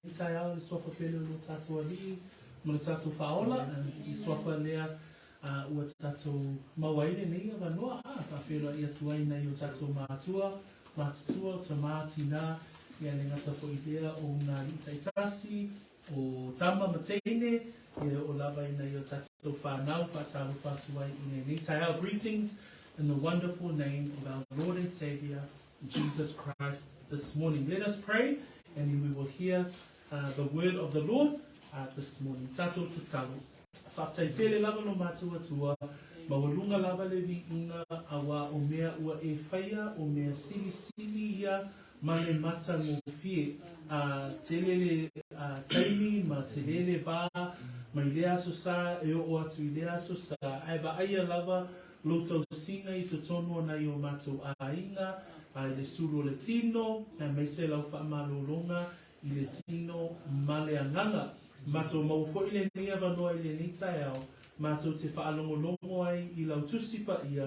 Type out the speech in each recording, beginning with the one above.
Taitai, le sofa pele lo tatou ali'i, ma le tatou faola, I sofa lea ua tatou mawaile nei a wanoa, whawhelo I atuai nei o tatou mātua tamā tina, ia le ngata fo I lea o ngā itaitasi, o tama matene, ia o lava I nei o tatou whanau, whātaru whātuai I nei. Taiao, greetings in the wonderful name of our Lord and Saviour, Jesus Christ, this morning. Let us pray, and then we will hear the word of the Lord this morning. Tatou te talo. Whaftaitele lava no mātua tua, mawalunga lava le vi inga awa o mea ua e whaia, o mea sili ia, mane mata ngō fie. Telele taimi, ma telele vā, mai lea so sa, e o atu I lea so sa, ai ba aia lava, lo tau singa I to tono na I o mātou a inga, ai le suru le tino, mai se lau whaamalolonga, I le tino male anganga. Mātou maufo I le nia wanoa I le nitai au, mātou te whaalongolongo ai I lau tusipa ia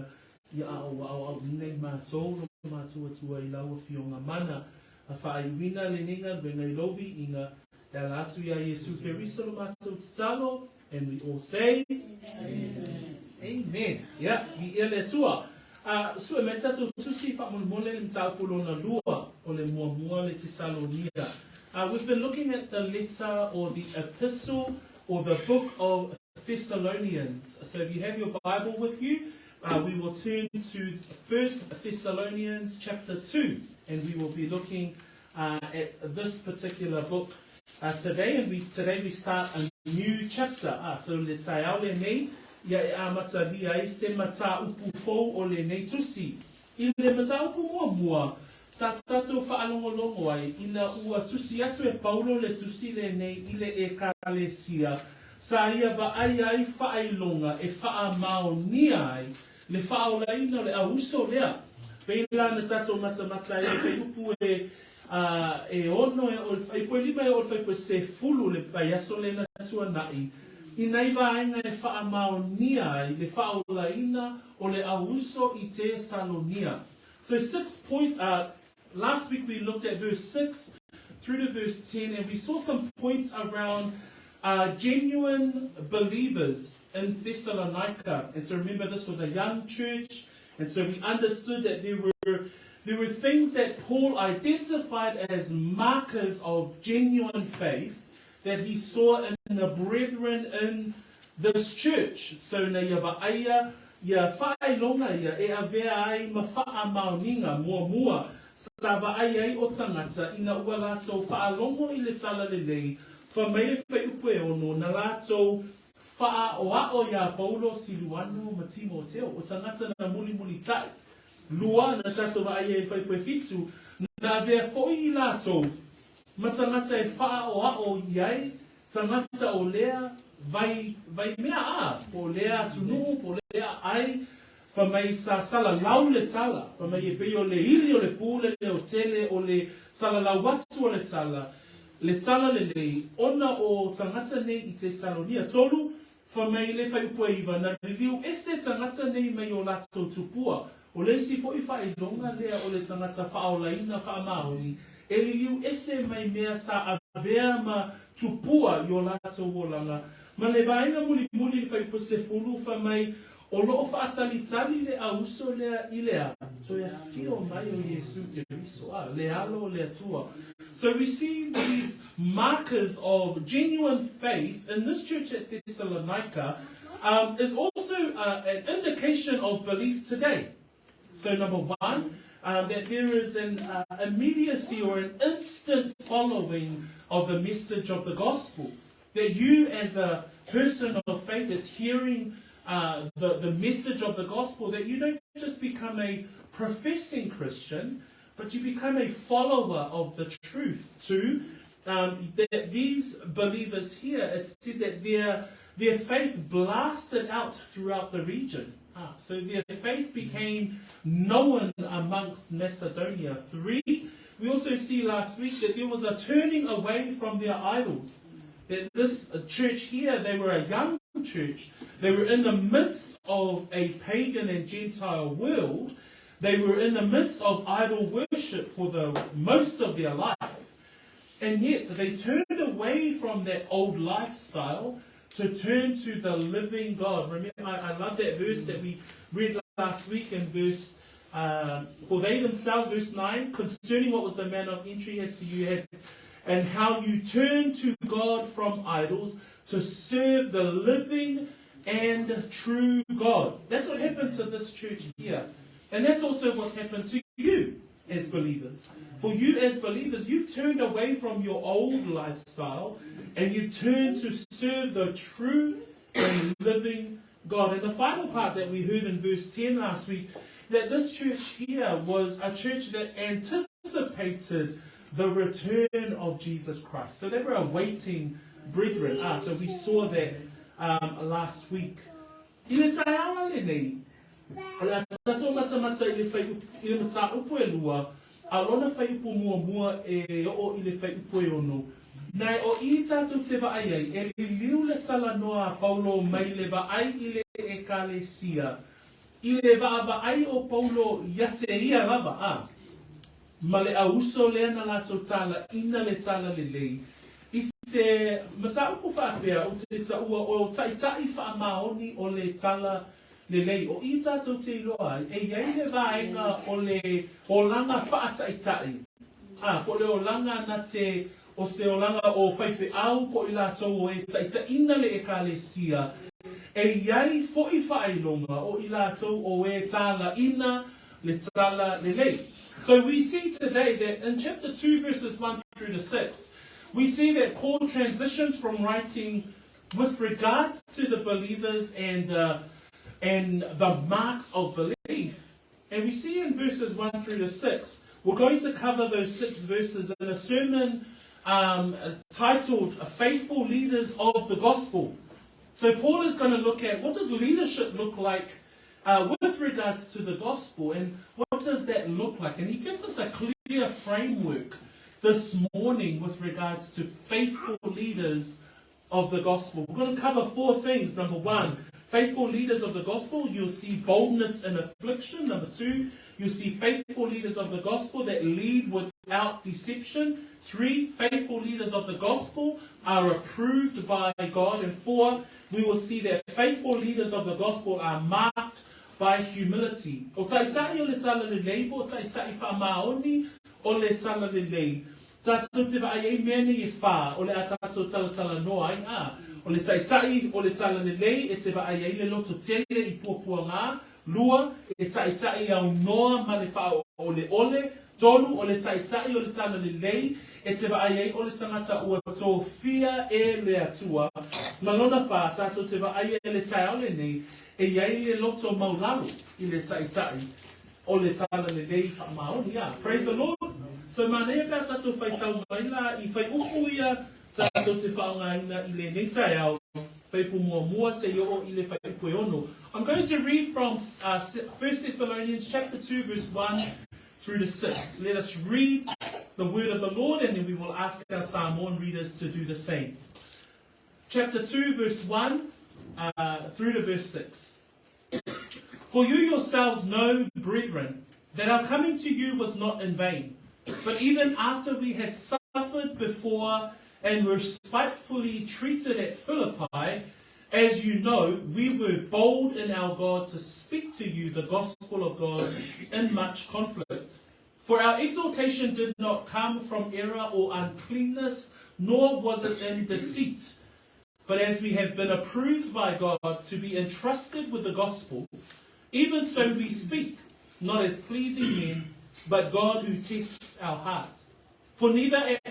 au nei mātou, mātou atua I lau fionga mana, a whaaiwina le ninga, benga I lovi inga, e ala atu ia Yesu Kerisa lo mātou te talo, and we all say, Amen. Amen. Yeah, vi ele tua. So me tatou tusi whaamolmole le mtaupulo na lua, o le mua le Tesalonia. We've been looking at the letter or the epistle or the book of Thessalonians. So if you have your Bible with you, we will turn to 1 Thessalonians chapter 2, and we will be looking at this particular book today. And today we start a new chapter. So le taiao le nei, ia e amata vi ai se mata upu fou o le nei tusi. I le mata upu mua. Sa tatou whaalongolongo ai, ina ua tusi atu e Paulo le tusi le nei ile e kalesia. Sa ia va ai whaailonga e faamaoni ai, le whaolaina le auso lea. Peila na tatou mata e whai upu e ono e koe lima e olfai koe se fulu le paiaso le na tua nai. Ina iwa ainga e faamaoni ai, le whaolaina o le auso I Tesalonia. So 6 points are. Last week we looked at verse 6 through to verse 10, and we saw some points around genuine believers in Thessalonica. And so remember, this was a young church, and so we understood that there were things that Paul identified as markers of genuine faith that he saw in the brethren in this church. So na yava aya ya whaelonga ia e avea ai ma whaamaoninga mua. Sava ai o tangata ina ua lātou whaalongo I le tala lelei, whamei e whaiupe ono na lātou wha o ao ia Paulo Siluanu ma Timoteo o tangata na muli tai. Lua na tātou ai e whaiupe fitu, na vea foi I lātou, ma tangata e wha o ao iai, tangata o lea vai mea o lea tunu, o lea ai, Whamai sa sala lau le tala, whamai e pei o le ili o le pūle, o tele, o le sala lau watu o le tala le lei, ona o tangata nei I Tesalonia tolu, whamai le whai upua iwa, na riliu ese tangata nei mai o lato tupua, o le si fo I whaelonga lea o le tangata whaolaina whaamaoni, e riliu ese mai mea sa avea ma tupua I o lato wolanga, ma le vaina muli whai upua se fulu whamai, o loo whaatalitali le auso lea I lea. So ia fio mai o Yesu Keriso, le alo le tua. So we see these markers of genuine faith in this church at Thessalonica is also an indication of belief today. So number one, that there is an immediacy or an instant following of the message of the gospel. That you as a person of faith that's hearing the message of the gospel, that you don't just become a professing Christian, but you become a follower of the truth too. That these believers here, it's said that their faith blasted out throughout the region. So their faith became known amongst Macedonia. 3, we also see last week that there was a turning away from their idols. That this church here, they were a young church. They were in the midst of a pagan and Gentile world. They were in the midst of idol worship for the most of their life. And yet they turned away from that old lifestyle to turn to the living God. Remember, I love that verse that we read last week in verse, for they themselves, verse 9, concerning what was the manner of entry into you had, and how you turn to God from idols to serve the living and true God. That's what happened to this church here. And that's also what's happened to you as believers. For you as believers, you've turned away from your old lifestyle and you've turned to serve the true and living God. And the final part that we heard in verse 10 last week, that this church here was a church that anticipated the return of Jesus Christ. So they were awaiting brethren. So we saw that last week. Tato mata ile fai ile mata upo elua alona fai upo mua o ile fai upo ono na o I tato te va ai e liu le tala noa Paulo mai le va ai ile ekalesia ile va ai o Paulo yate ia lava ma le auso le na la tala ina le tala lelei ise mata upo fa pea o te taua o taitai faamaoni o le tala lelei o I tātou te iloa e iei le vaenga o langa whaataitai. Po le o langa na te o se o langa o whaiwhi au po I lātou o e taitaina le ekalesia. E iei fo'i whailonga o I lātou o e tala ina le tala lelei. So we see today that in chapter 2 verses 1 through to 6, we see that Paul transitions from writing with regards to the believers and the marks of belief. And we see in verses 1 through to 6, we're going to cover those 6 verses in a sermon titled Faithful Leaders of the Gospel. So Paul is going to look at what does leadership look like with regards to the gospel, and what does that look like? And he gives us a clear framework this morning with regards to faithful leaders of the gospel. We're going to cover 4 things. Number 1, faithful leaders of the gospel, you'll see boldness in affliction. Number 2, you'll see faithful leaders of the gospel that lead without deception. 3, faithful leaders of the gospel are approved by God. And 4, we will see that faithful leaders of the gospel are marked by humility. O taitai o le tala lelei, o taitai faamaoni o le tala lelei. Tātou te vai e mene e whā, o le a tātou tala noa ai o le taitai o le tala lelei, e te vai e le loto tele I puapua ngā, lua, e taitai au noa ma le wha o le ole, tolu o le taitai o le tala lelei, e te vai e o le tangata ua tō fia e le atua. Malona wha, tātou te vai e le tai ole nei, e iei le loto maularu I le taitai o le tala lelei whaamaoni. Praise the Lord. So manea ka tātou whai sau mai la I whai upu ia tātou te whaongaina I le nei tai au whai pu mua se yo I le whai upu ono. I'm going to read from 1 Thessalonians chapter 2 verse 1 through to 6. Let us read the word of the Lord and then we will ask our Samoan readers to do the same. Chapter 2 verse 1 through to verse 6. For you yourselves know, brethren, that our coming to you was not in vain. But even after we had suffered before and were spitefully treated at Philippi, as you know, we were bold in our God to speak to you the gospel of God in much conflict. For our exaltation did not come from error or uncleanness, nor was it in deceit. But as we have been approved by God to be entrusted with the gospel, even so we speak, not as pleasing men, but God who tests our heart. For neither at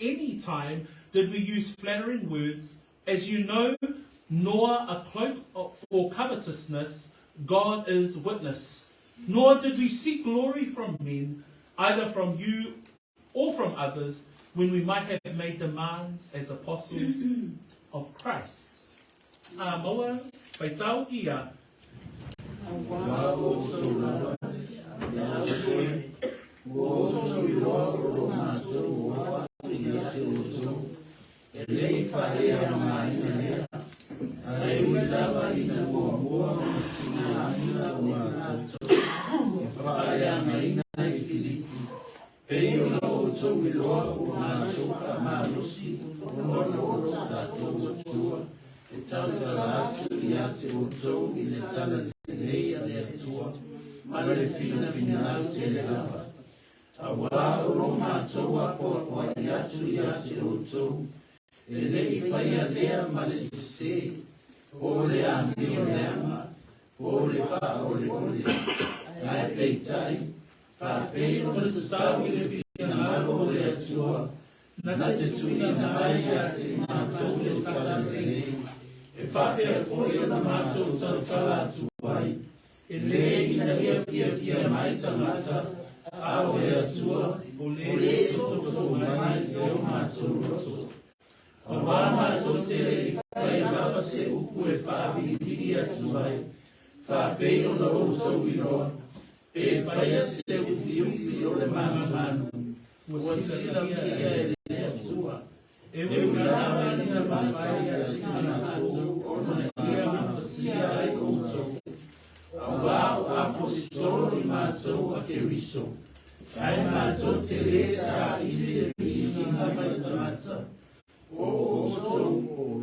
any time did we use flattering words, as you know, nor a cloak for covetousness. God is witness. Nor did we seek glory from men, either from you or from others, when we might have made demands as apostles of Christ. Moa, paitau ia. Peio mātou whamārosi, ona o tātou atua, e tautala atu I a te outou I le tala lelei a le atua, ma le fina finau te le lava. A wā o lo mātou a poa I atu I a te outou, e lei whai a lea ma le se, o le ami o le ama, o le wha o le ole, ai peitai, wha pei o le tutau I le fina malo o le atua, na te tuina na ai a te mātou le tala lelei, e whapea foi o na mātou tautala atu ai, e lei na ia mai tamata, a o le atua, o le tofu mai e o mātou roto. A wā mātou te le I whai lava se upu e whaabiri atu ai, whapei o na outou I roa, e whai a se upi o le manu, ua sila ia e le atua. E ua nawa I na mawhai a te tātou o na ia mawhasia ai outou. A wā o apostolo I mātou a keriso. Ai mātou te le sa I le ringi na mai tamata. O outou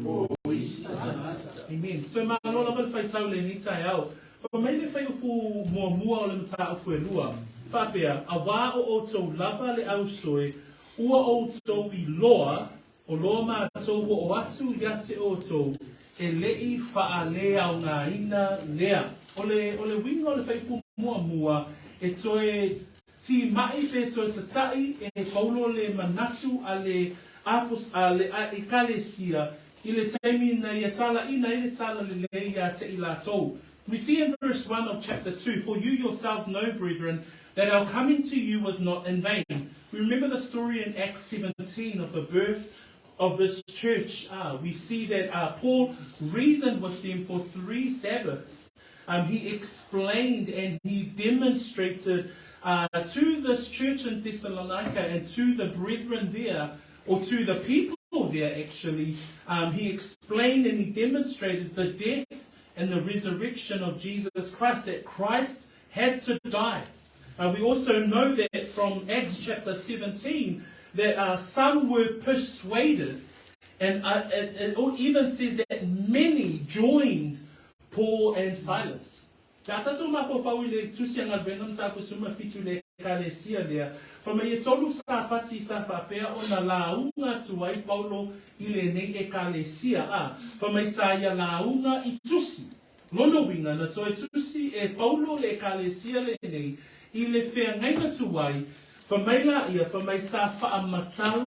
o isi tamata. Amen. So malola wal whai tau le ni tai au. Fa mai le whai upu mua o le mta upu e lua. Whapea, a wā o outou lava le au soe, ua outou I loa, o loa mātou o atu ia te outou, e lei wha lea o ngā ina lea. O le winga o le whaipu mua, e toe ti mai pe toe tatai, e paulo le manatu a le ekalesia, I le taimi na ia tala ina I le tala lelei a te ilatou. We see in verse 1 of chapter 2, for you yourselves know, brethren, that our coming to you was not in vain. We remember the story in Acts 17 of the birth of this church. We see that Paul reasoned with them for 3 Sabbaths. He explained and he demonstrated to this church in Thessalonica and to the brethren there, or to the people there actually, he explained and he demonstrated the death and the resurrection of Jesus Christ, that Christ had to die. We also know that from Acts chapter 17, that some were persuaded, and it even says that many joined Paul and Silas. From e tolu sa pati sa whapea o na launga tuai Paulo I le nei ekalesia From e sa ia launga I tusi. Lono winga na toi tusi e Paulo le ekalesia le nei I le whea ngaina tuai. From e sa whaamatala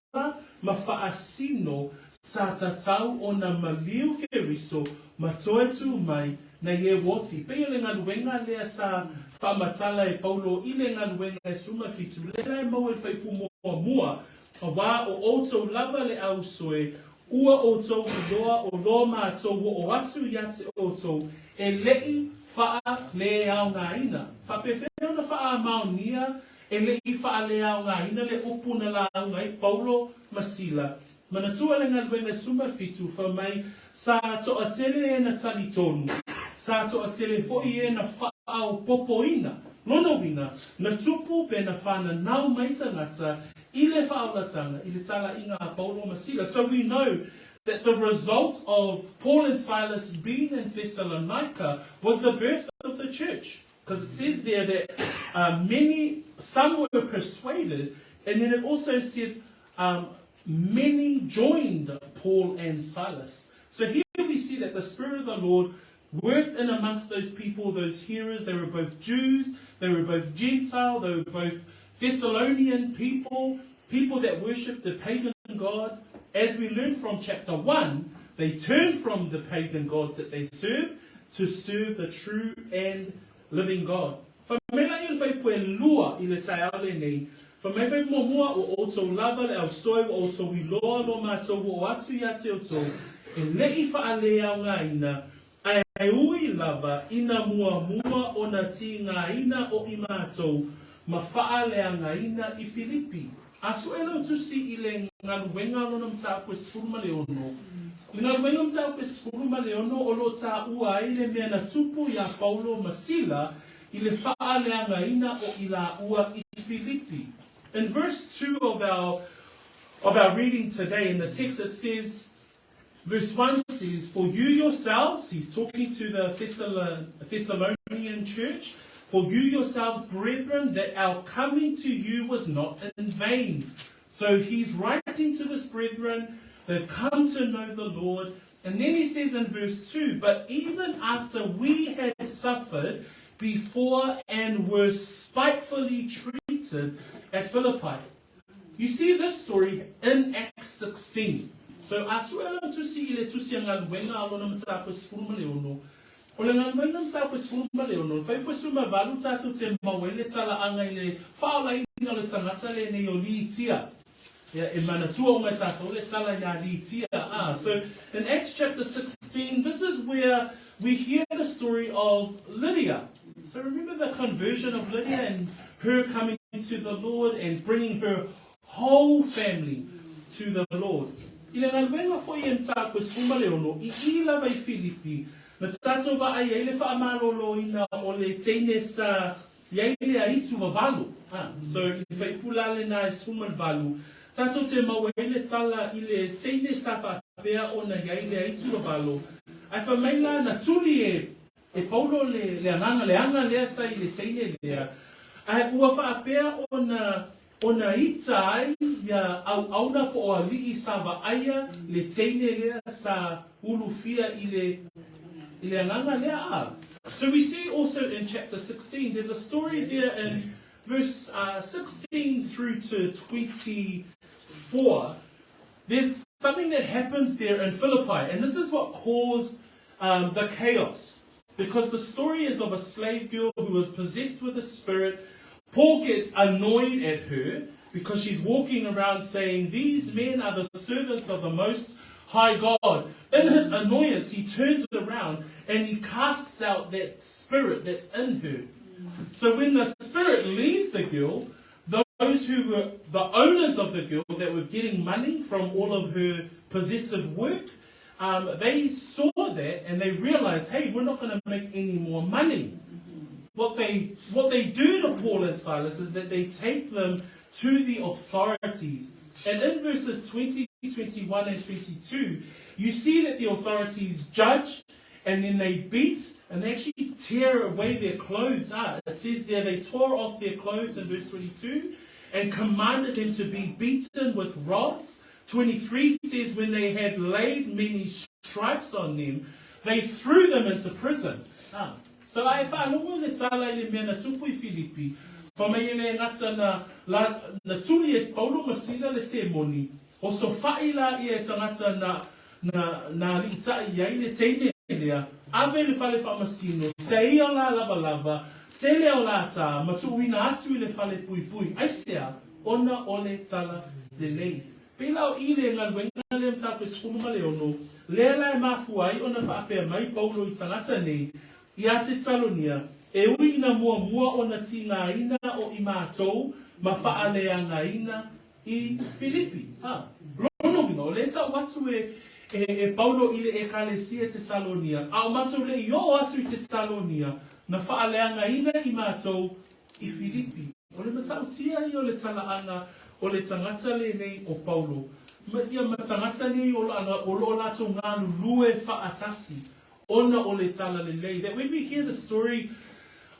ma whaasino sa tatau o na maliu ke riso ma toi tu mai na ye woti. Peo le ngaluenga lea sa whaamatala e Paulo I le ngaluenga e suma fitu. Lelei mau e whaipu mua. A wā o outou lava le au soe, ua outou I loa o loa mātou o atu ia te outou, e lei wha le au ngā ina. Whapewheo na wha maonia, e lei wha le au ngā ina le upu na la au ngai Paulo Masila. Mana tua le ngaluenga e suma fitu wha mai sa toa tele e na tali tonu. Sa toa tele foi e na whaau popoina. Lono wina, na tupu pe na whana nau maita ngata, I le whaaulatanga, I le tala inga Paulo Masila. So we know that the result of Paul and Silas being in Thessalonica was the birth of the church. Because it says there that some were persuaded, and then it also said many joined Paul and Silas. So here we see that the Spirit of the Lord worked in amongst those people, those hearers. They were both Jews, they were both Gentile, they were both Thessalonian people that worshipped the pagan gods. As we learn from chapter 1, they turned from the pagan gods that they served to serve the true and living God. Fa mela I fai pue lua I le tai au le nei. Fa me fai mua o outou lava le au soe o outou I loa lo mātou o atu ia te outou. E lei wha a le au ngā ina. Ai ui lava ina mua o na ti ngā ina o I mātou. Ma wha le ngā ina I Filipi. Asu elo tusi I le ngaluenga lo nam tā pue sfuruma leono. Ngaluenga nam tā pue sfuruma leono o lo tā ua I le mea na tupu ia Paulo Masila I le wha le ngā ina o I la ua I Filipi. In verse 2 of of our reading today. In the text it says, verse 1 says, for you yourselves, he's talking to the Thessalonian church, for you yourselves, brethren, that our coming to you was not in vain. So he's writing to this brethren, they've come to know the Lord. And then he says in verse 2, but even after we had suffered before and were spitefully treated at Philippi. You see this story in Acts 16. So asuela tusi ile tusi ngal wenga alona mtsapo sifuruma leono. Olenga wenga mtsapo sifuruma leono. Fa ipesuma valu tatu te mawele tala anga ile faula ina le tangata le ne yolitia. Yeah, in Manatua umetato le tala ya litia. So in Acts chapter 16, this is where we hear the story of Lydia. So remember the conversion of Lydia and her coming to the Lord and bringing her whole family to the Lord. Ilangan wenga foi entako sfuma leono I ila vai Filipi. Na tato va ai ele fa amarolo ina ole teine sa yaile aitu valu. So if I pulale na sfuma valu. Tato te mawele tala ile teine sa fa pea ona yaile aitu valu. Ai fa maila na tuli e paulo le anga le sa ile teine le. Ai ua fa pea ona itai ya auna po o ali sava aya le teine le sa ulufia ile nganga le. So we see also in chapter 16, there's a story there in verse 16 through to 24. There's something that happens there in Philippi, and this is what caused the chaos. Because the story is of a slave girl who was possessed with a spirit. Paul gets annoyed at her because she's walking around saying, these men are the servants of the Most High God. In his annoyance, he turns around and he casts out that spirit that's in her. So when the spirit leaves the girl, those who were the owners of the girl that were getting money from all of her possessive work, they saw that and they realized, hey, we're not going to make any more money. What they do to Paul and Silas is that they take them to the authorities. And in verses 20, 21 and 22, you see that the authorities judge and then they beat and they actually tear away their clothes. It says there they tore off their clothes in verse 22 and commanded them to be beaten with rods. 23 says when they had laid many stripes on them, they threw them into prison. So I found le tala ile mena tupu I Filipi. Famayele ngata na tuli e Paulo masila le te moni. O so faila I e tangata na lita ia ile teine lea. Abe le fale famasino. Sei o la lava. Tele o la ta. Matuina atu ile fale pui. Aisea. Ona ole tala lelei. Pela o ile ngal wenga le mtape sfuma leono. Lelei mafuai ona faapea mai Paulo I tangata nei. Ia Tesalonia, e uina mua ona tina ina o imatou, mafa'aleanga ina I Filipi. Rono wino, leta watu e Paulo ile e kalesia Tesalonia. Au matu le yo watu I Tesalonia, na fa'aleanga ina imatou I Filipi. Ole matau tia I o le talaanga, o le tangata le nei o Paulo. Ia matangata nei o lato nganu lue fa'atasi. Ona ole tala lelei. That when we hear the story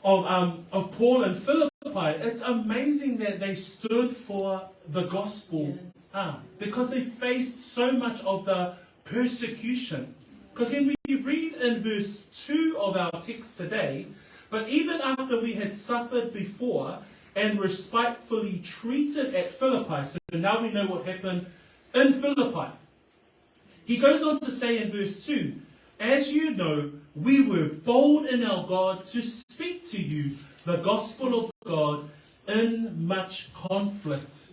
of Paul and Philippi, it's amazing that they stood for the gospel. Yes. Because they faced so much of the persecution. Because when we read in verse 2 of our text today, but even after we had suffered before and were spitefully treated at Philippi, so now we know what happened in Philippi. He goes on to say in verse 2, as you know, we were bold in our God to speak to you the gospel of God in much conflict.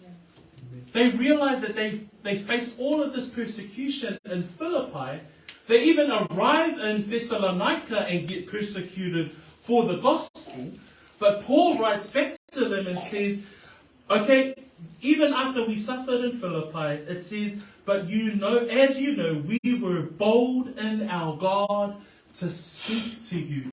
They realized that they faced all of this persecution in Philippi. They even arrive in Thessalonica and get persecuted for the gospel. But Paul writes back to them and says, okay, even after we suffered in Philippi, it says, but you know, as you know, we were bold in our God to speak to you.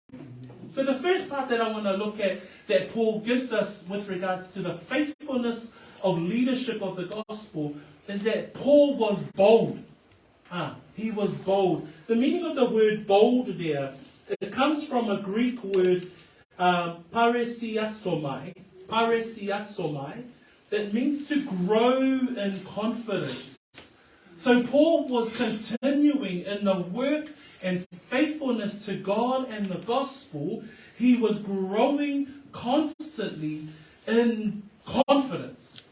So the first part that I want to look at that Paul gives us with regards to the faithfulness of leadership of the gospel is that Paul was bold. He was bold. The meaning of the word bold there, it comes from a Greek word, paresiatsomai. It means to grow in confidence. So Paul was continuing in the work and faithfulness to God and the gospel. He was growing constantly in confidence.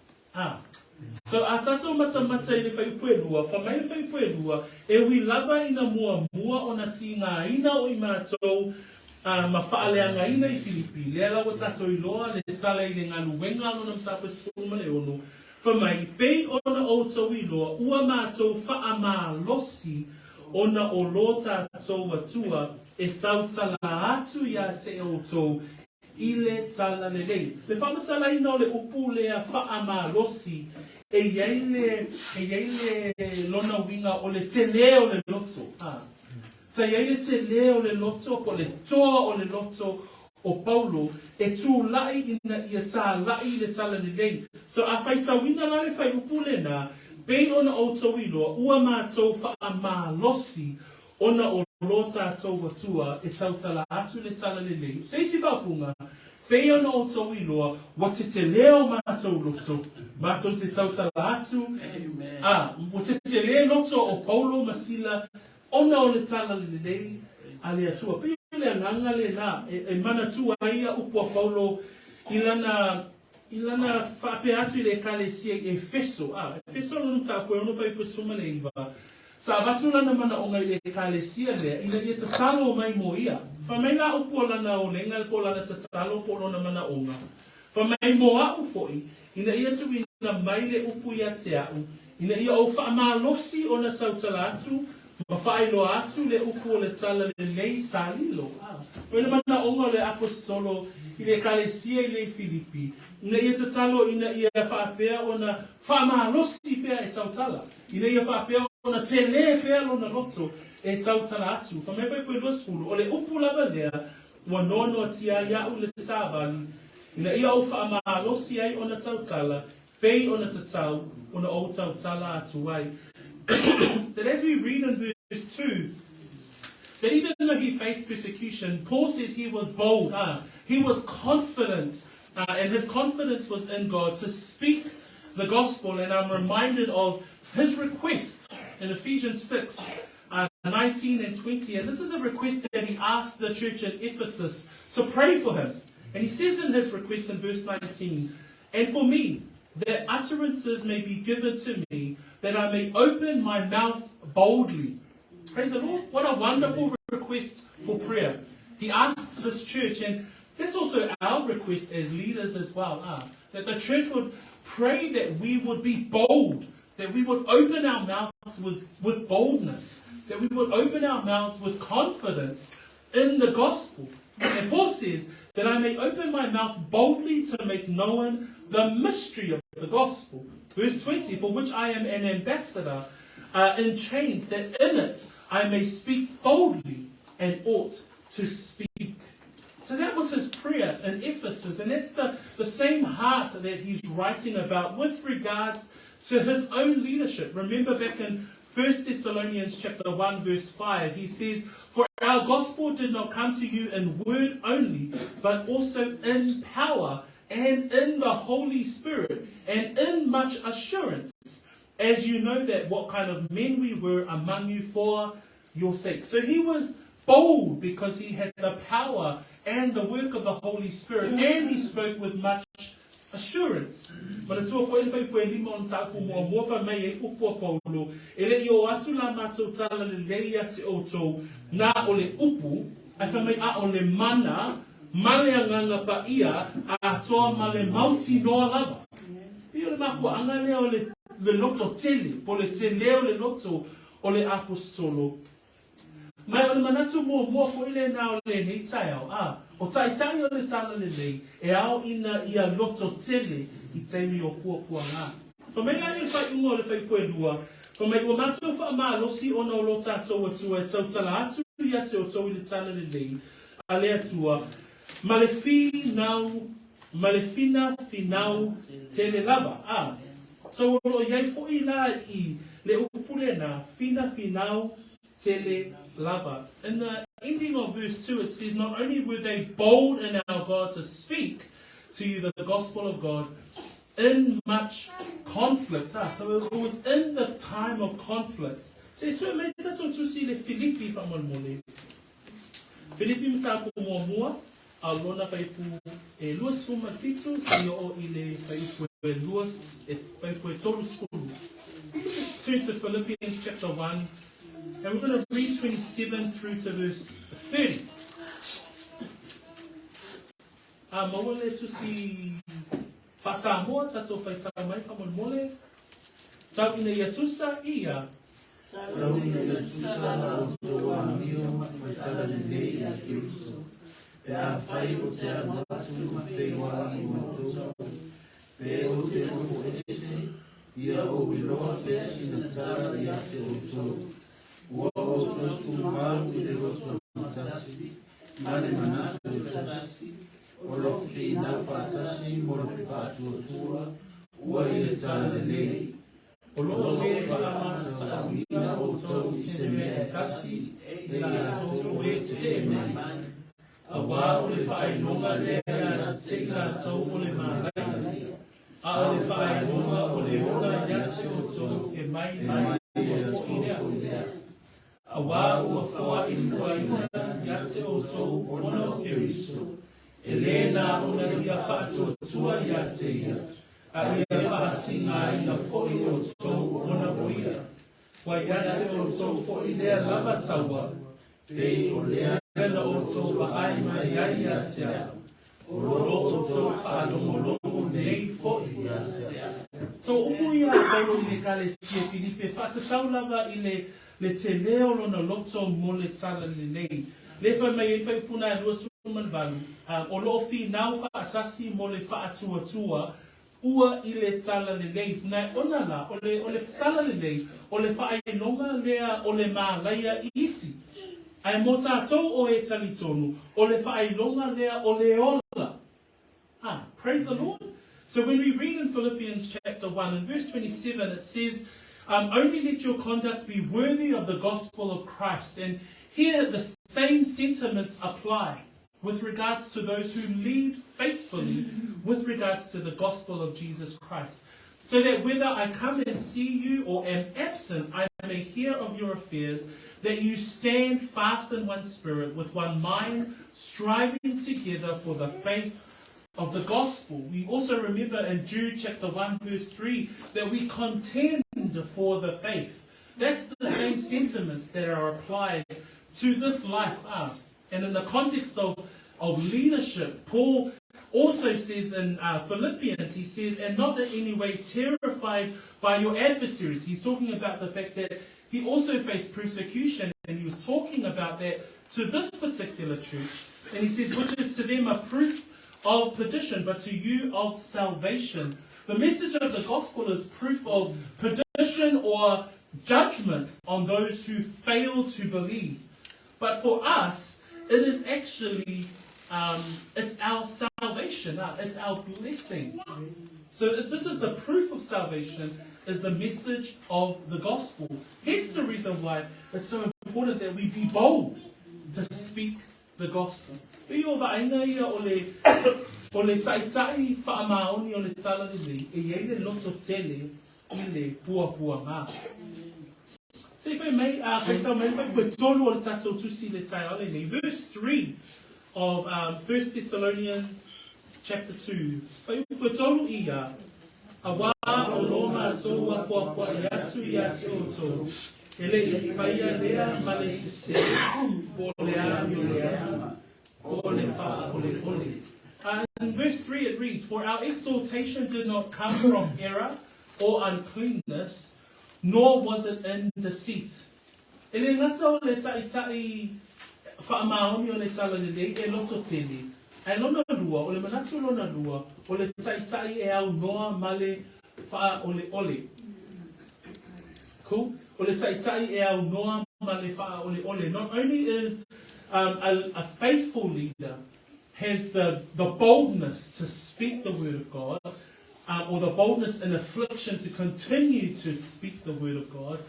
So a tātou mata i le whaipuerua, whamai whaipuerua, e wi lava ina mua o na tina ina o I mātou ma whaaleanga ina I Filipi. Lea lawa tātou I loa, le tala I le nganu wenga no nam tāpua sifurumane ono. Whamai, pei ona outou I loa, ua mātou whaamalosi ona o lo tātou atua e tautala atu ia te outou I le tala lelei. Le whamatala ina o le upu lea whaamalosi e iei le lona winga o le te leo le loto. Sa iei le te leo le loto po le toa o le loto o Paulo e tū lai ina ia tā lai le tala lelei. So a whaita wina la le whai upu le nā, pei ona outou I loa, ua mātou whaamalosi ona o lo tātou atua e tautala atu le tala lelei. Seisi whapunga, pei ona outou I loa, wa te leo mātou loto. Mātou te tautala atu. Wa te leo loto o Paulo Masila, ona o le tala lelei, a le atua. Pei le anganga le nā, e mana tua ia upo a Paulo, ilana whape atu le kalesia I Efeso. Efeso no ta koe ono whai kusuma le iwa. Sa watu lana mana o ngai le kalesia le, ina ia tatalo mai mo ia. Whamai ngā upo lana o le, ngai po lana tatalo po lona mana o ngā. Whamai mo au foi, ina ia tu ina mai le upu ia te au. Ina ia o whaamalosi o na tautala atu, ma whaelo atu le upu o le tala le lei salilo. Ina mana o ngā le apostolo, I le kalesia I le Filipi. Ina ia tatalo ina ia whaapea o na whaamalosi pea e tautala. Ina ia whaapea o na te le pea lo na loto e tautala atu. Whamewhai pui luasfulu, o le upu lava lea, wa nono atia iau le sāvali. Ina ia o whaamalosi ai o na tautala, pei o na tatau, o na o tautala atu ai. That as we read in verse 2, that even though he faced persecution, Paul says he was bold. He was confident, and his confidence was in God to speak the gospel. And I'm reminded of his request in Ephesians 6, 19 and 20. And this is a request that he asked the church in Ephesus to pray for him. And he says in his request in verse 19, and for me, that utterances may be given to me, that I may open my mouth boldly. Praise the Lord. What a wonderful request for prayer. He asks this church, and that's also our request as leaders as well, that the church would pray that we would be bold, that we would open our mouths with boldness, that we would open our mouths with confidence in the gospel. And Paul says that I may open my mouth boldly to make known the mystery of the gospel. Verse 20, for which I am an ambassador in chains, that in it I may speak boldly and ought to speak. So that was his prayer in Ephesus, and that's the same heart that he's writing about with regards to his own leadership. Remember back in 1 Thessalonians chapter 1 verse 5, he says, for our gospel did not come to you in word only, but also in power and in the Holy Spirit and in much assurance, as you know that what kind of men we were among you for your sake. So he was bold because he had the power and the work of the Holy Spirit, and he spoke with much assurance. But it's all for if I put him on top of more for me, upo Paulo, ele yo atula mato tala leia te oto na ole upu, I for me a ole mana, male anganga pa ia, a toa male mauti noa lava. Io ma fu angale ole le loto tele, pole tele ole loto ole apostolo. Mai o le manatu mua fo ile na o le nei tai au. O Taitai o le tala lelei, e ao ina ia loto tele I teimi o puapua ngā. So me ngā ni whai unga o le whai koe lua, so me ua mātou wha maa losi o na o lo tātou atua e tautala atu ia te o tau I le tala lelei, a le atua, ma le fina finau tele lava. So o iai fo'i la I le upule na fina finau tele lava. In the ending of verse 2 it says, not only were they bold in our God to speak to you the gospel of God in much conflict. So it was in the time of conflict. So me tato tu si le Filipi faamaoni. Filipi mta ko mua a lona faipu e luas fuma fitu si o ile faipu e luas e faipu e tolu skulu. Just turn to Philippians chapter 1 and we're going to read 27 through to verse 30. Mawale tu si Samoa tato faita mai faamaoni. Tau ina yatusa ia. Tau ina yatusa na otoa mio tala lelei a Kiriso. Pe a whai o te anatu pe wāhi o tō. Pe o te noho ese, ia o iloa pe sina tala I a te o tō. Ua o tōtu maru I le roto matasi, mane manatu o tasi, o lofi nau whātasi, mo lofi whātua, ua I le tala lelei. O loo me whaamata ia o tō I se mea tasi, e a tō e te mai. A wā o le whainonga lea a te la tau o le mālai. A o le whainonga o le ona ia te o tō e mai o fo I lea. A wā ua whoa I whainga ia te o tō ona o Keriso. E le nā ona ia whātua ia te ia. A ia whātinga ina fo I o tō ona o ia. Wa ia te o tō fo I lea lava taua. Pei o lea Ela o tō whaai mai ai a te ao. O roro o tō whaanongo nei fo'i a te ao. So umu ia Paulo I le kale si e Filipe, whātatau lava I le te leo lona loto mo le tala lelei. Le whai mai e whai puna e lua suman valu. O loo fi nau whaatasi mo le whaatuatua ua I le tala lelei. Nai ona la, o le tala lelei, o le whainonga lea o le mālaia I isi. Ai mo tātou o e talitonu, o le whailonga lea o le ola. Praise the Lord. So when we read in Philippians chapter 1 and verse 27, it says, only let your conduct be worthy of the gospel of Christ. And here the same sentiments apply with regards to those who lead faithfully with regards to the gospel of Jesus Christ. So that whether I come and see you or am absent, I may hear of your affairs, that you stand fast in one spirit, with one mind, striving together for the faith of the gospel. We also remember in Jude chapter 1 verse 3 that we contend for the faith. That's the same sentiments that are applied to this life. And in the context of leadership, Paul also says in Philippians, he says, and not in any way terrified by your adversaries. He's talking about the fact that he also faced persecution, and he was talking about that to this particular church. And he says, which is to them a proof of perdition, but to you of salvation. The message of the gospel is proof of perdition or judgment on those who fail to believe. But for us, it is actually, it's our salvation, it's our blessing. So this is the proof of salvation, is the message of the gospel. Hence the reason why it's so important that we be bold to speak the gospel. O le taitai faamaoni o le tala lelei, e iei le loto tele I le pua ngā. Se whai mai, whaitau mai, whai koe tonu o le tatou tusi le tai o lelei. Verse 3 of 1 Thessalonians chapter 2. Whai koe tonu ia, a wā o loma tō a kua I atu o tō. Ele I whaia lea ma le sise, o le ami o le ama. In verse 3 it reads, for our exaltation did not come from error or uncleanness, nor was it in deceit. Ele ngata o le taitai faamaoni o le tala lelei e loto tele. E lona lua, o le manatu lona lua, o le taitai e au noa male faa ole. Cool? O le taitai e au noa male faa ole. Not only is a faithful leader has the boldness to speak the word of God, or the boldness in affliction to continue to speak the word of God.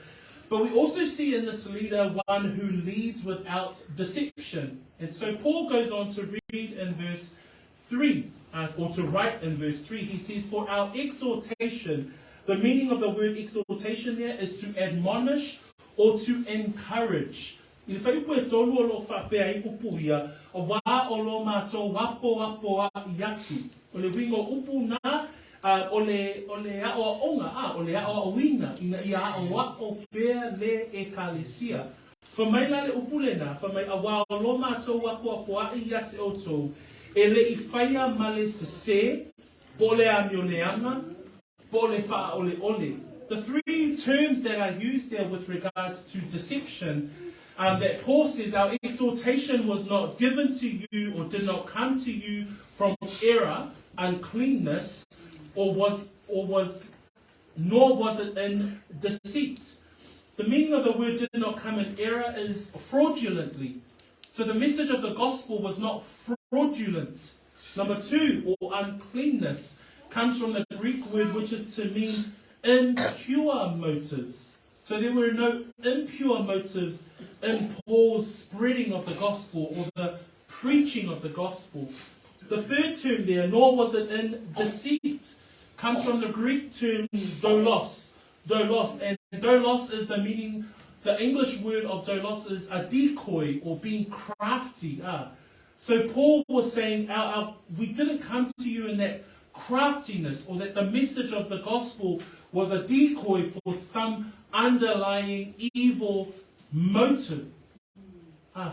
But we also see in this leader one who leads without deception. And so Paul goes on to read in verse 3, or to write in verse 3. He says, for our exhortation, the meaning of the word exhortation there is to admonish or to encourage. I whai upu e tolu o lo whapea I upu ia, o wā o lo mātou wapo a iatu. O le wingo upu nā, o le ao a onga, o le ao a wina, ina ia a wa o pea le ekalesia. Whamai le upu le nā, whamai a wā o lo mātou wapo a iatu o tō, e le I whaia male se, po le amio leanga, po le wha ole ole. The three terms that are used there with regards to deception, that Paul says our exhortation was not given to you or did not come to you from error, uncleanness, nor was it in deceit. The meaning of the word did not come in error is fraudulently. So the message of the gospel was not fraudulent. Number two, or uncleanness, comes from the Greek word which is to mean impure motives. So there were no impure motives in Paul's spreading of the gospel or the preaching of the gospel. The third term there, nor was it in deceit, comes from the Greek term doulos. Doulos. And doulos is the meaning, the English word of doulos is a decoy or being crafty. So Paul was saying, we didn't come to you in that craftiness, or that the message of the gospel was a decoy for some underlying evil motive.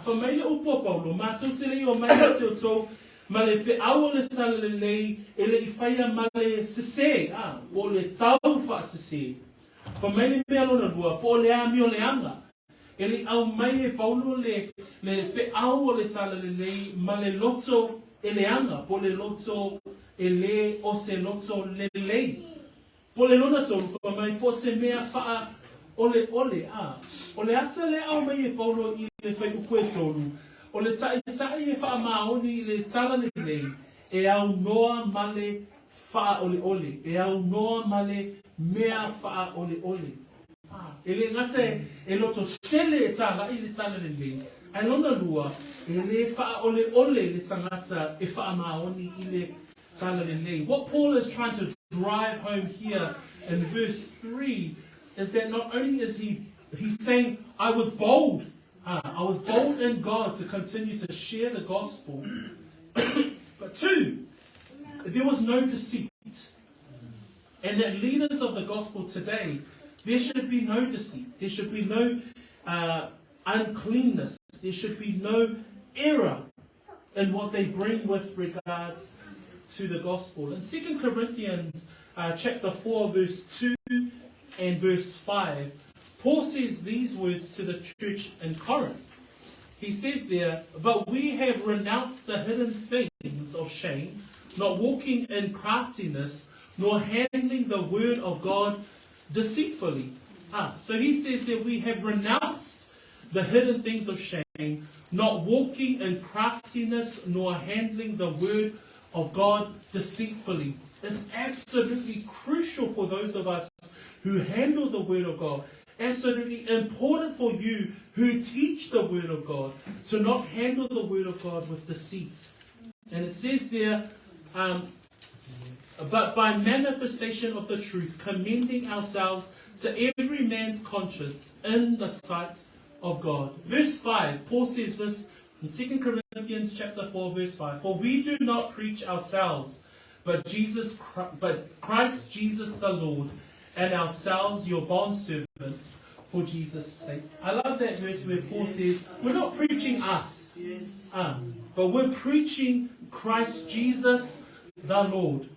For me, o Paulo, mātou te lei o mai te o tō, ma le whi awa le tala lelei, e le I whaia ma le sese, o le tau wha sese. For me, mea lona lua, po le ami o le anga. E le au mai e Paulo le whi awa le tala lelei, ma le loto e le anga, po le loto e le o se loto lelei. Po le lona tōru, for mai po se mea wha ole, o le ata le au mai e Paulo I le whai ukue tōru, o le tai e faamaoni le tala lelei, e au noa male wha ole, e au noa male mea wha ole. E le ngate e loto tele e tala I le tala lelei, ai lona lua, e le wha ole le tangata e faamaoni I le tala lelei. What Paul is trying to drive home here in verse 3 is that not only is he's saying, I was bold in God to continue to share the gospel, but two, there was no deceit. And that leaders of the gospel today, there should be no deceit, there should be no uncleanness, there should be no error in what they bring with regards to the gospel. In 2 Corinthians chapter 4 verse 2 and verse 5, Paul says these words to the church in Corinth. He says there, but we have renounced the hidden things of shame, not walking in craftiness, nor handling the word of God deceitfully. So he says that we have renounced the hidden things of shame, not walking in craftiness, nor handling the word of God deceitfully. It's absolutely crucial for those of us who handle the word of God, absolutely important for you who teach the word of God, to not handle the word of God with deceit. And it says there, but by manifestation of the truth, commending ourselves to every man's conscience in the sight of God. Verse 5, Paul says this in 2 Corinthians chapter 4, verse 5, for we do not preach ourselves, but Christ Jesus the Lord, and ourselves your bondservants for Jesus' sake. I love that verse where Paul says, we're not preaching us, but we're preaching Christ Jesus the Lord.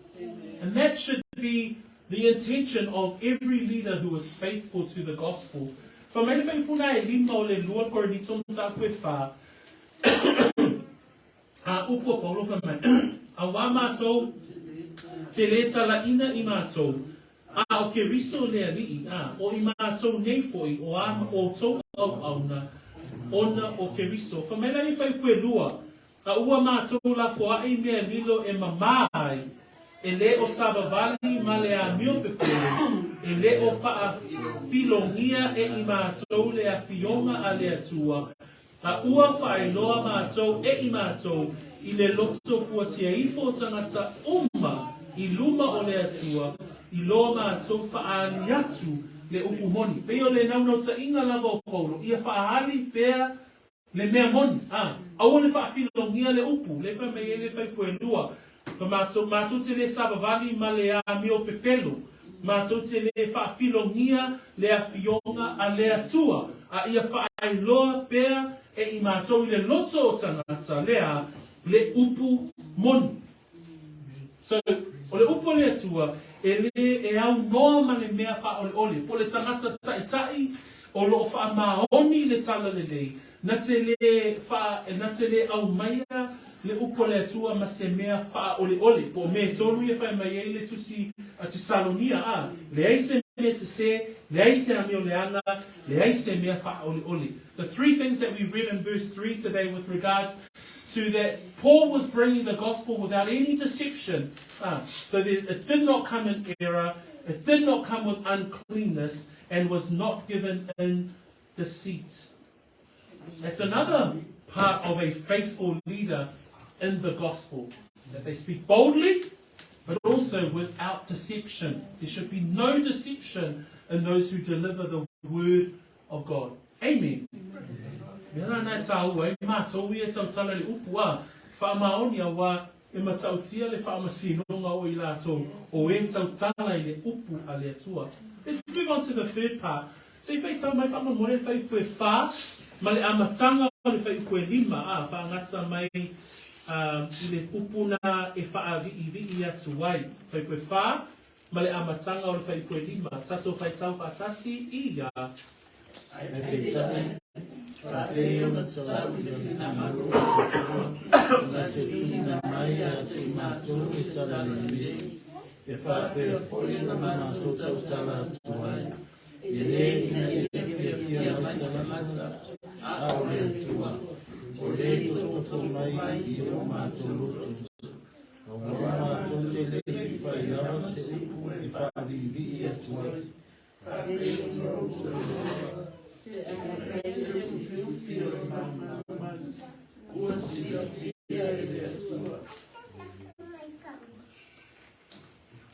And that should be the intention of every leader who is faithful to the gospel. For many people now, te le tala ina I mātou. O ke riso lea li o I mātou nei foi, o o tau au auna, ona o ke riso. Whamena I whai koe lua, ua mātou la fua I mea lilo e mamai, e le o savavali ma le a mio pepele, e le o faa filongia e I mātou le a fionga a le atua, a ua faa loa mātou e I mātou, I le loto fuatia I fo tangata I luma o le atua, I loa mātou faa niatu le upu moni. Peo le naunau ta inga lava o paulo, ia faa hali pea le mea moni. Aua le faa filongia le upu, le faa mei le fai puelua. Mātou te le savavali ma le a mio pepelo. Mātou te le faa filongia le a fionga a le atua. A ia faa ailoa pea e I mātou I le loto o tangata lea le upu moni. So, o le upu le atua, e au noa ma le mea wha ole ole. Po le tangata taitai, o lo wha maoni le tala lelei. Na te le au maia le upu le atua ma se mea wha ole ole. Po me tolu e whai mai e le tusi a Tesalonia le aise me se, le aise a mio leanga, le aise mea wha ole ole. The three things that we read in verse 3 today with regards to that Paul was bringing the gospel without any deception. So it did not come in error, it did not come with uncleanness, and was not given in deceit. That's another part of a faithful leader in the gospel. That they speak boldly, but also without deception. There should be no deception in those who deliver the word of God. Amen. Faamaoni wa e matautia le faamasinonga o I latou o e tautala I le upu a le atua. Let's move on to the third part. So if I tell my faamamore fai pue fa ma le amatanga o le fai pue lima faangata mai I le upu na e faaviivi atu wai. Fai pue fa ma le amatanga o le fai pue lima. Tato fai tau faatasi ia. Pateo na sabi na maru na se tuna mai a te mātou I tala lelei e whapea foi na mana sotau tala tuai e le ina I le whiawhia mai tala mata a o le atua o le toto mai I o mātou lutu o mātou te le I whai awa se upu e whavivi I atuai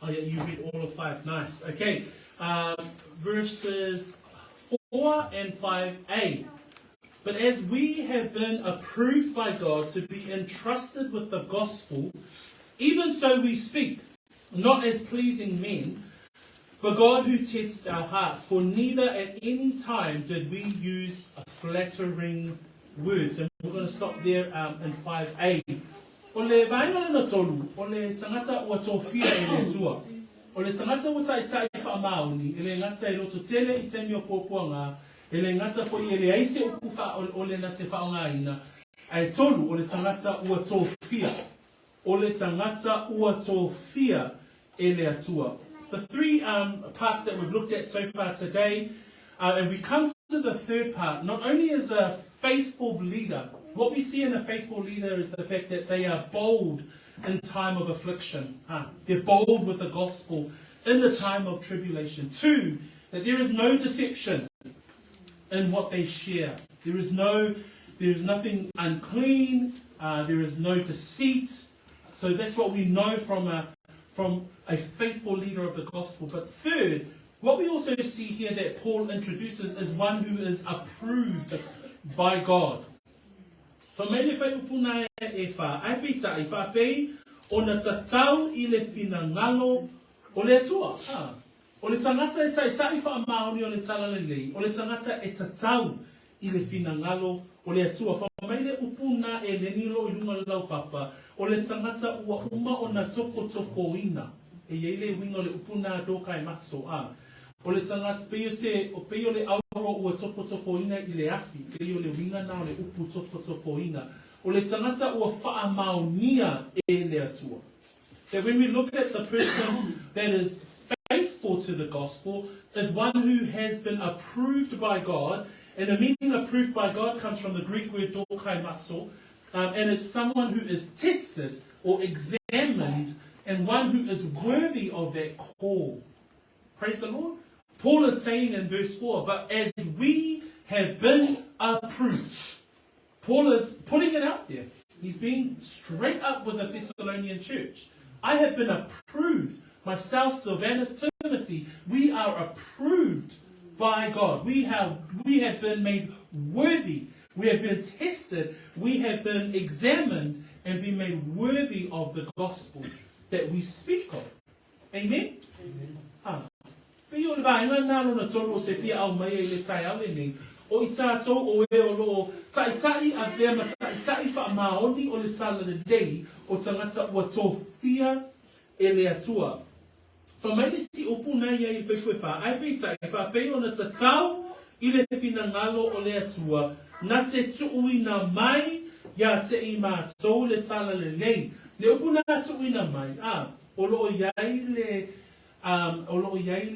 Oh yeah, you read all of 5. Nice. Okay. Verses 4 and 5a. But as we have been approved by God to be entrusted with the gospel, even so we speak, not as pleasing men, but God who tests our hearts. For neither at any time did we use flattering words. And we're going to stop there in 5a. O le vainga na tolu, o le tangata ua tōwhia I le tua. O le tangata ua Taitai faamaoni, le ngata I loto tele I temi o pōpuanga, le ngata fo I le aise upu o le na te whaongaina. Ai tolu, o le tangata ua tōwhia. O le tangata ua tōwhia le atua. The three parts that we've looked at so far today, and we come to the third part, not only as a faithful leader, what we see in a faithful leader is the fact that they are bold in time of affliction. They're bold with the gospel in the time of tribulation. 2, that there is no deception in what they share. There is nothing unclean. There is no deceit. So that's what we know from a faithful leader of the gospel. But third, what we also see here that Paul introduces is one who is approved by God. Whamele whai upuna e wha aipita I wha pei o na tatau I le finangalo o le atua. O le tangata e taitai wha maoni o le tala lelei. O le tangata e tatau I le finangalo o le atua. Whamele upuna e le nilo I lunga lau papa. O le tangata ua uma o na tofo ina. E yeile winga le upuna doka e matso O le tangata peo le auro ua tofo ina I le afi. Peo le winga na o le upu tofo ina. O le tangata ua faamaonia e le atua. That when we look at the person that is faithful to the gospel, is one who has been approved by God. And the meaning approved by God comes from the Greek word dokai matso. And it's someone who is tested or examined and one who is worthy of that call. Praise the Lord. Paul is saying in verse 4, but as we have been approved. Paul is putting it out there. He's being straight up with the Thessalonian church. I have been approved. Myself, Sylvanus, Timothy, we are approved by God. We have been made worthy. We have been tested. We have been examined and been made worthy of the gospel that we speak of. Amen? Amen. O i tātou o e o lo taitai a vea ma taitai faamaoni o le tala lelei o tangata ua tōwhia e le atua. Whamaile si opuna ia i whaikoe wha ai peitai whapei o na tatau i le whina ngalo o le atua na te tuuina mai ia te i mātou le tala lelei. Le opuna tuuina mai. O lo o iai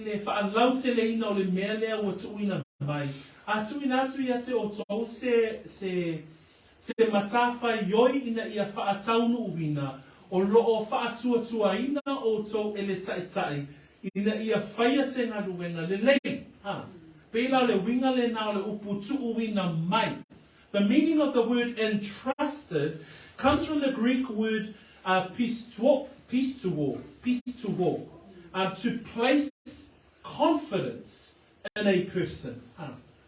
le whaalau te leina o le mea lea ua tuuina mai. Tuina atu ia te o tau se matawhai ioi ina ia whaataunu uwina o loo whaatuatua ina o tau ele taitai ina ia whaia se ngā ruenga lelei. Pēla le winga le nao le upu tu uwina mai. The meaning of the word entrusted comes from the Greek word pistuo, to place confidence in a person.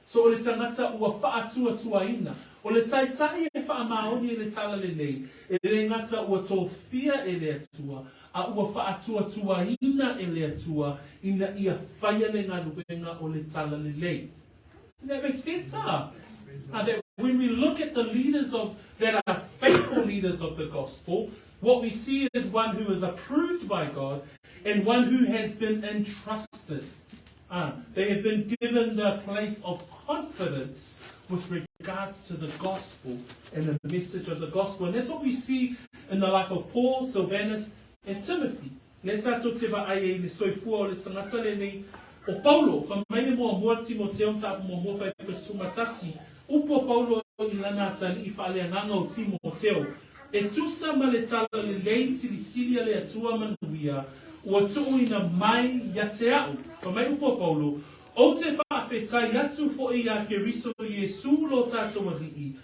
So o le tangata ua whaatuatuaina. O le taitai e faamaoni e le tala lelei. E le ngata ua tōwhia e le atua. A ua whaatuatuaina e le atua. Ina ia whaia le ngā ruenga o le tala lelei. That makes sense, that when we look at the leaders that are faithful leaders of the gospel, what we see is one who is approved by God and one who has been entrusted. They have been given the place of confidence with regards to the gospel and the message of the gospel. And that's what we see in the life of Paul, Sylvanus, and Timothy. Le tatou te vaai le soifua o le tangata lelei o Paulo. Whamaine moa mua Timoteo tapu mua whai pesumatasi. Upo Paulo I lana atali I whaaleanganga o Timoteo. E tusa ma le tala lelei silisilia le atua manuia. Ua tuuina mai ia te au. Whamai upo Paulo. O te whaafetai atu fo ia ke riso Iesu lo tātou alii.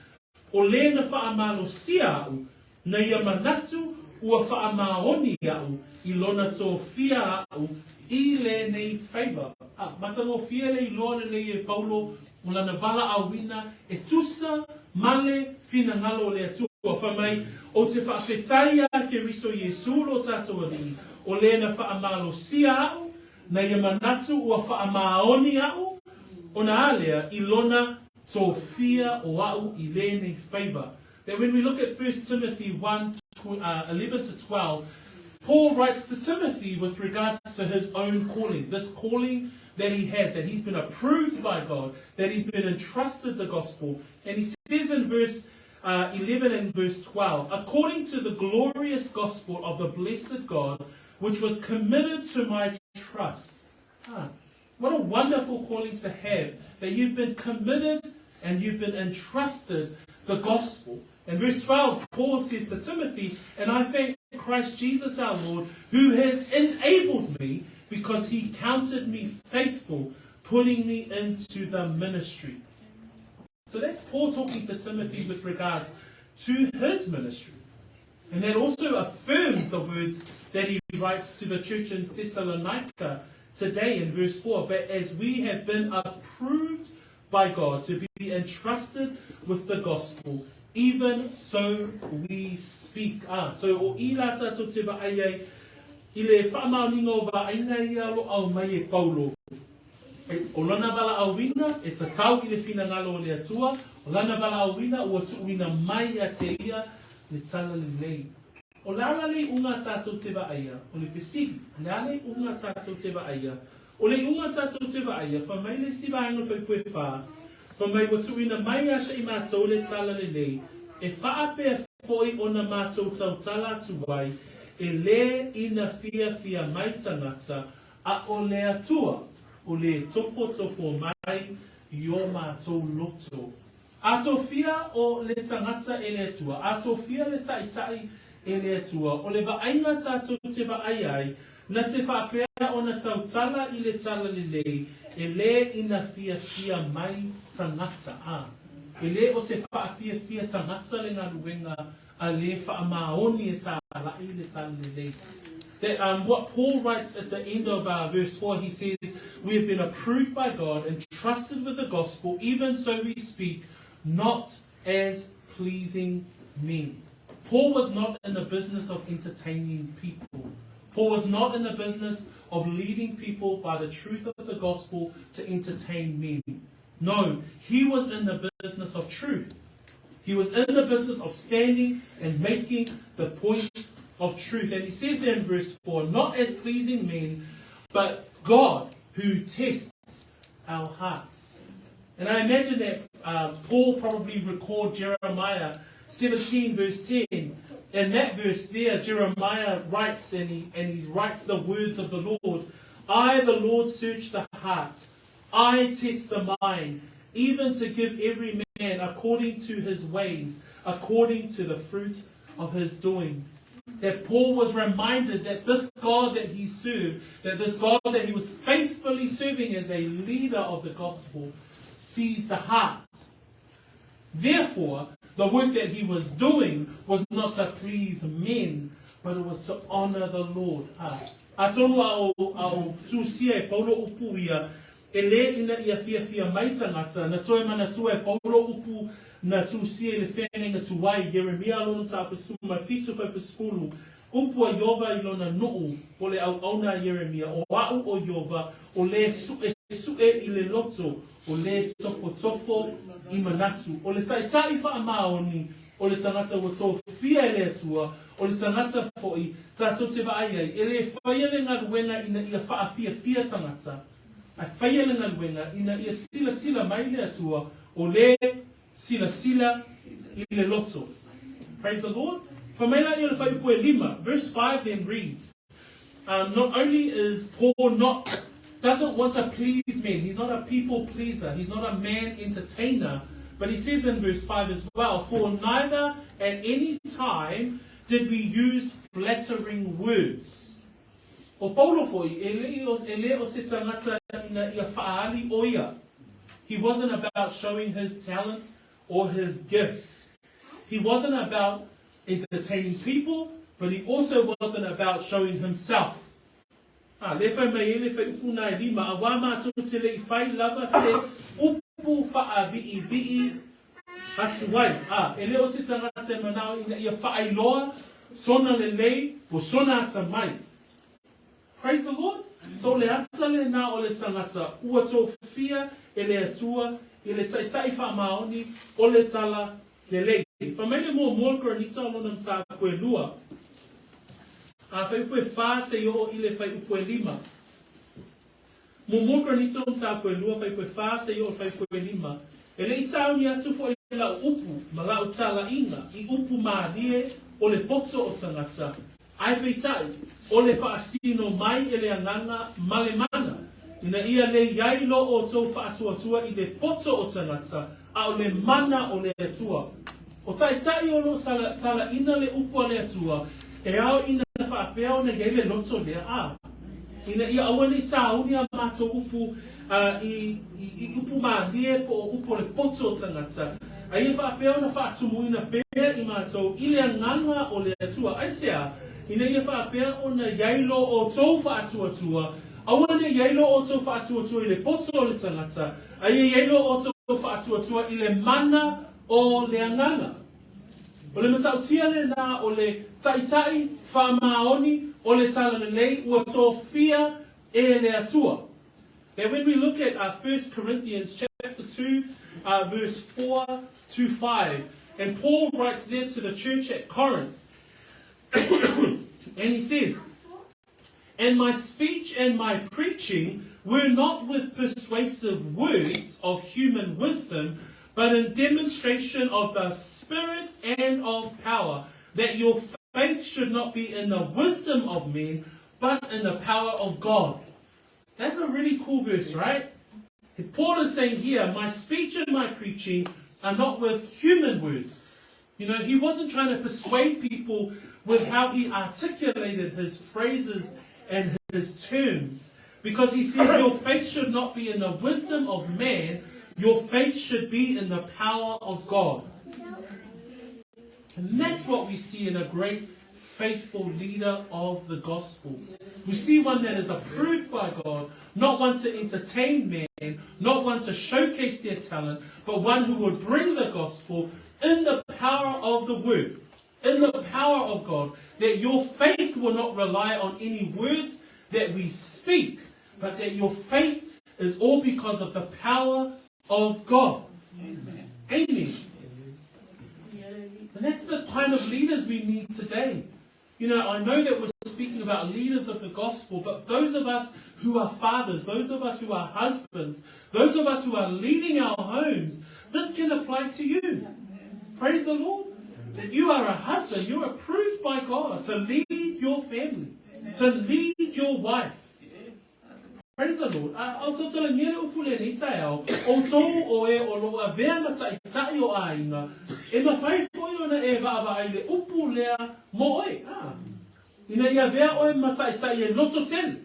O le na whaamalo sia au. Na ia manatu ua whaamaoni au. I lona tō fia au. I le nei favour. Matango fia le I loa le e Paulo. O lana vala awina. E tusa male fina ngalo le atua. Whamai. O te whaafetai ke riso Iesu lo tātou alii. O le na whaamalo sia au, na ia manatu ua whaamaoni au, o na alea I lona tō fia o au I le nei favour. That when we look at 1 Timothy 1:11 to 12, Paul writes to Timothy with regards to his own calling, this calling that he has, that he's been approved by God, that he's been entrusted the gospel. And he says in verse 11 and verse 12, according to the glorious gospel of the blessed God, which was committed to my trust. What a wonderful calling to have, that you've been committed and you've been entrusted the gospel. In verse 12, Paul says to Timothy, and I thank Christ Jesus our Lord, who has enabled me because he counted me faithful, putting me into the ministry. So that's Paul talking to Timothy with regards to his ministry. And that also affirms the words that he writes to the church in Thessalonica today in verse 4. But as we have been approved by God to be entrusted with the gospel, even so we speak. So o ila tatou te vaai I le whaamaoningo vaaina ia lo au mai e Paulo. O lana vala awina, e tatau I le whina ngalo o le atua. O lana vala awina, ua tuuina mai a te ia le tala lelei. O lana lei unga tātou te vaaia, o le whisiki, lana lei unga tātou te vaaia. O le unga tātou te vaaia, whamai le sivaanga whaikoe wha, whamai wa tuina mai ata I mātou le tala lelei, e whaapea foi o na mātou tau tala atu wai, e le ina fia mai tangata, a o le atua, o le tofo mai, I o mātou loto. Ato fia o le tangata e le atua, ato fia le taitai e le atua, o le vaainga tātou te vaaiai, na te whapea o na tautala i le tala lelei, e le ina fia mai tangata a. E le o se fia tangata le ngā ruenga a le faamaoni e tala i le tala lelei. That what Paul writes at the end of verse 4, he says, we have been approved by God and trusted with the gospel, even so we speak, not as pleasing men. Paul was not in the business of entertaining people. Paul was not in the business of leading people by the truth of the gospel to entertain men. No, he was in the business of truth. He was in the business of standing and making the point of truth. And he says there in verse 4, not as pleasing men, but God who tests our hearts. And I imagine that Paul probably recalled Jeremiah 17 verse 10. In that verse there, Jeremiah writes, and he writes the words of the Lord. I, the Lord, search the heart. I test the mind, even to give every man according to his ways, according to the fruit of his doings. That Paul was reminded that this God that he served, that this God that he was faithfully serving as a leader of the gospel, sees the heart. Therefore, the work that he was doing was not to please men, but it was to honor the Lord. Atonu au tusia e paulo upu ia, e le ina ia fia mai tangata, na toe mana tua e paulo upu na tusia le whenenga tuwai, Jeremia lono tāpesuma, fitu whaipesulu, upu a Yova I lona nuu, o le au auna Jeremia, o au o Yova, o le sue I le loto, o le tofo I manatu, o le taitai faamaoni, o le tangata o tō fia e le atua, o le tangata foi, tātou te vaaiai, e le whaia le ngaruenga ina ia fia tangata, a whaia le ngaruenga ina ia sila mai le atua, o le sila I le loto. Praise the Lord. Verse 5 then reads, not only is Paul doesn't want to please men, he's not a people pleaser, he's not a man entertainer, but he says in verse 5 as well, for neither at any time did we use flattering words. O Paulo foi, ele o se tangata ina ia whaali o ia. He wasn't about showing his talent or his gifts. He wasn't about entertaining people, but he also wasn't about showing himself. Le whai mai ele whai upu nai lima, a wā mātou te lei whai lava se upu wha vi'i hatu wai. Ele o se tangata e manao ina ia whai loa, sona lelei, o sona ata mai. Praise the Lord. So le ata le nā o le tangata, ua tō fia e le atua, I le taitai faamaoni, o le tala lelei. Whamene mō mōkura nita o lona mta koe lua. Whai upe whā se o I le whai upe lima. Mō mōkura nita o mta koe lua, whai upe whā se o whai upe lima. E le isau ni atu fo I la upu, ma la o tala inga, I upu maalie o le poto o tangata. Ai peitai, o le whaasino mai e le anganga male mana. Ina ia le yailo o tō whaatuatua I le poto o tangata, a o le mana o le atua. O taitai o lo tala ina le upu le atua, e ao ina whaapea o na yei le loto lea a. Ina ia awane sauni a mato upu I upu maalie po upu le poto o tangata. A ia whaapea o na whaatumuina pea I mato I le anganga o le atua. Aisea, ina ia whaapea o na yailo o tō whaatuatua, awane yailo o tō whaatuatua I le poto o le tangata, a ia yailo o tō whaatuatua I le mana o le anganga. O le matautia le nā o le taitai faamaoni o le tala lelei ua tō fia e le atua. Now when we look at 1 Corinthians chapter 2, verse 4 to 5, and Paul writes there to the church at Corinth, and he says, and my speech and my preaching were not with persuasive words of human wisdom, but in demonstration of the Spirit and of power, that your faith should not be in the wisdom of men, but in the power of God. That's a really cool verse, right? Paul is saying here, my speech and my preaching are not with human words. You know, he wasn't trying to persuade people with how he articulated his phrases and his terms. Because he says your faith should not be in the wisdom of man, your faith should be in the power of God. And that's what we see in a great faithful leader of the gospel. We see one that is approved by God, not one to entertain men, not one to showcase their talent, but one who would bring the gospel in the power of the word, in the power of God, that your faith will not rely on any words that we speak, but that your faith is all because of the power of God. Amen. Amen. And that's the kind of leaders we need today. You know, I know that we're speaking about leaders of the gospel, but those of us who are fathers, those of us who are husbands, those of us who are leading our homes, this can apply to you. Praise the Lord. That you are a husband, you're approved by God to lead your family, to lead your wife. Praise the Lord. Au tōtala ngere upule ni tai au, o tō o e o loa vea mataitai o aina, e mawhai fwoi ona e vaawa ai le upulea mo oi. Ina ia vea oe mataitai e loto tele.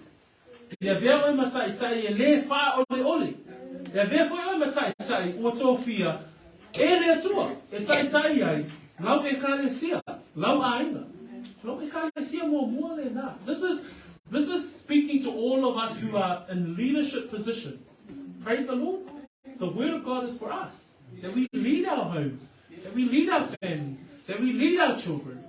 Ia vea oe mataitai e le wha ole ole. Ia vea fwoi oe mataitai ua tō fia, e le atua, e taitai ai, lau e kare sia, lau aina. Lau e kare sia mua mua le na. This is speaking to all of us who are in leadership positions. Praise the Lord. The word of God is for us. That we lead our homes. That we lead our families. That we lead our children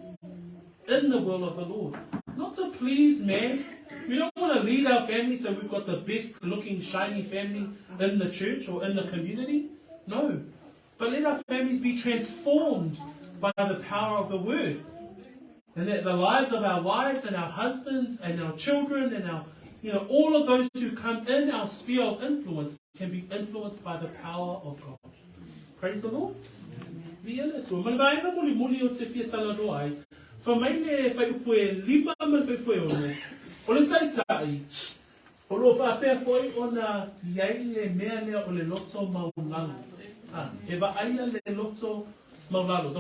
in the will of the Lord. Not to please man. We don't want to lead our family so we've got the best looking shiny family in the church or in the community. No. But let our families be transformed by the power of the word. And that the lives of our wives and our husbands and our children and our, all of those who come in our sphere of influence can be influenced by the power of God. Praise the Lord. The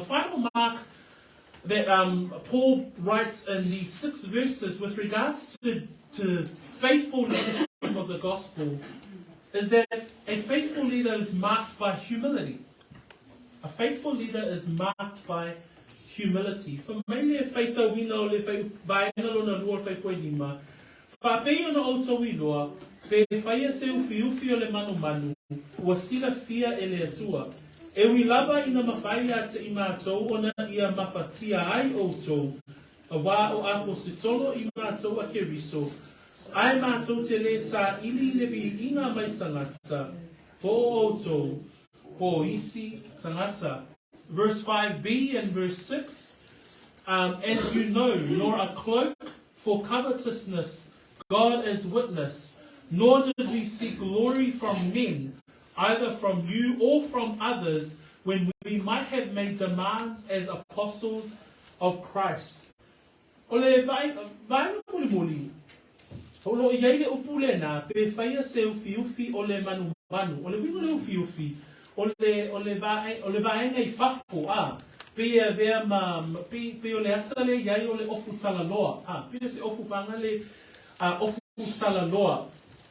final mark that Paul writes in these 6 verses with regards to faithful leadership of the gospel is that a faithful leader is marked by humility. A faithful leader is marked by humility. For many a faita wino le fai baina lo na lua fai koe lima. Fa pei ona auto wiloa, pe fai se ufi o le manu ua sila fia e le atua. E wi lava ina mawhaia te i mātou ona ia mawhatia ai outou. A wā o ako sitolo i mātou a keriso. Ai mātou te le sa ili levi ina mai tangata. Po outou, po isi tangata. Verse 5b and verse 6. As you know, nor a cloak for covetousness, God is witness, nor did we seek glory from men, either from you or from others, when we might have made demands as apostles of Christ. Ole vai muli. Olo iai upule na pe faia se ufi ole manu. Ole wino le ufi. Ole vai nei fafo pe vea pe ole atale iai ole ofu tala loa. Pe se ofu fanga le ofu tala loa.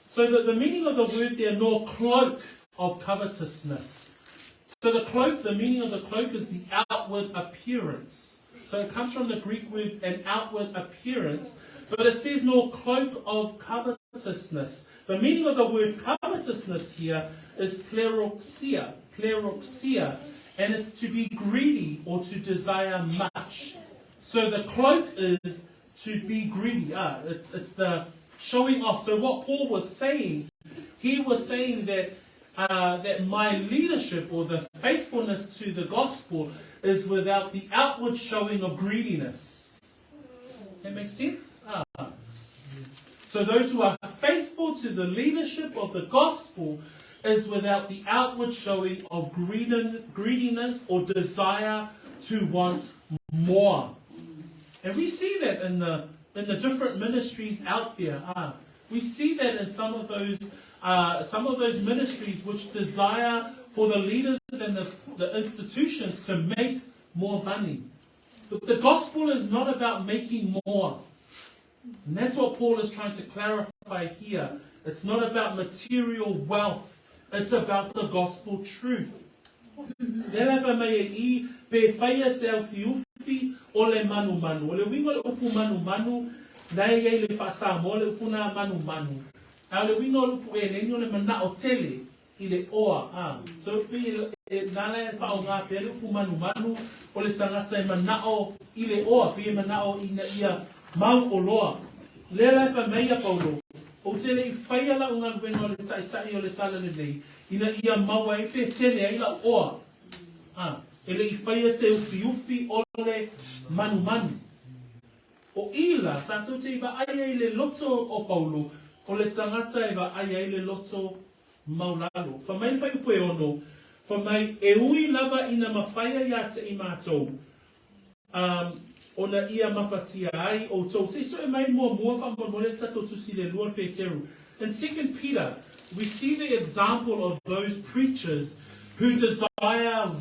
So that the meaning of the word there, nor cloak of covetousness. So the meaning of the cloak is the outward appearance. So it comes from the Greek word an outward appearance, but it says nor cloak of covetousness. The meaning of the word covetousness here is pleroxia, and it's to be greedy or to desire much. So the cloak is to be greedy. It's the showing off. So what Paul was saying, he was saying that that my leadership or the faithfulness to the gospel is without the outward showing of greediness. That makes sense? So those who are faithful to the leadership of the gospel is without the outward showing of greediness or desire to want more. And we see that in the different ministries out there. We see that in some of those ministries which desire for the leaders and the institutions to make more money. But the gospel is not about making more. And that's what Paul is trying to clarify here. It's not about material wealth. It's about the gospel truth. Lelei mai I pe whaia se au fiufi o le manu manu. O le wingo le upu manu manu, nai ei le whaasa mo le upu na manu manu. A le wingo le upu e le le mana o tele I le oa. So pe nana e whao ngā pe le upu manu manu o le tangata e mana o I le oa. Pe mana o ina ia mau o loa. Lelei mai a Paulo. O tele I whaia la unga wenga o le taitai o le tala lelei. Ina ia maua e pe tele ai la oa. Ele I whaia se ufi o le manu manu. O ila, tātou te iwa aia I le loto o Paulo, o le tangata iwa aia I le loto maulalo. Whamai whai upoe ono, whamai e ui lava ina mawhaia ia te I mātou. Ona ia mawhatia ai o tau. Se so e mai mua whamamore tatou tusi le lua Peteru. In 2 Peter, we see the example of those preachers who desire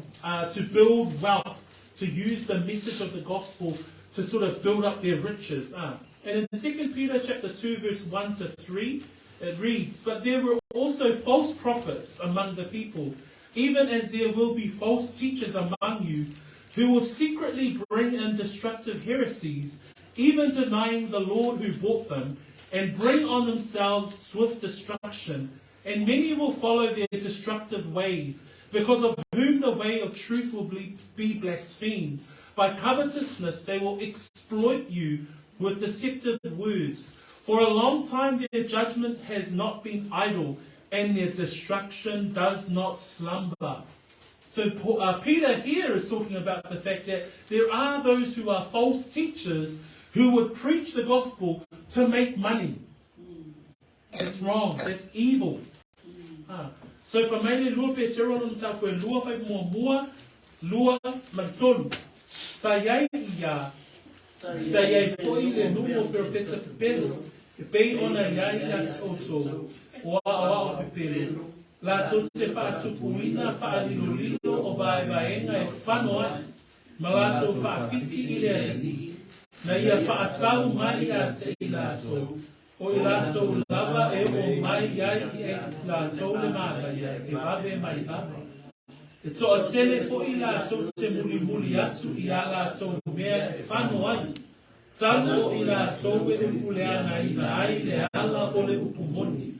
to build wealth, to use the message of the gospel to sort of build up their riches. And in 2 Peter chapter 2, verse 1 to 3, it reads, "But there were also false prophets among the people, even as there will be false teachers among you, who will secretly bring in destructive heresies, even denying the Lord who bought them, and bring on themselves swift destruction. And many will follow their destructive ways, because of whom the way of truth will be blasphemed. By covetousness they will exploit you with deceptive words. For a long time their judgment has not been idle, and their destruction does not slumber." So Peter here is talking about the fact that there are those who are false teachers who would preach the gospel to make money. That's wrong. That's evil. So for many lua Peteru no tau koe lua whai mua lua matolu. Sa iai ia. Sa iai foi le numo perfeta pepelo. E pei ona iai at oto. Oa o pepelo. La to te whaatupuina whaalilolilo o vaenga e whanoa. Malato whaafiti I le alini. Na ia whaatau mai a te ilato. O I lato lava e o mai iai e lato le mātai e wawe mai lava. E toa tele fo I lato te muli atu I a lato mea e whanoa. Talu o I lato e upuleana I na ai le ala o le upumoni.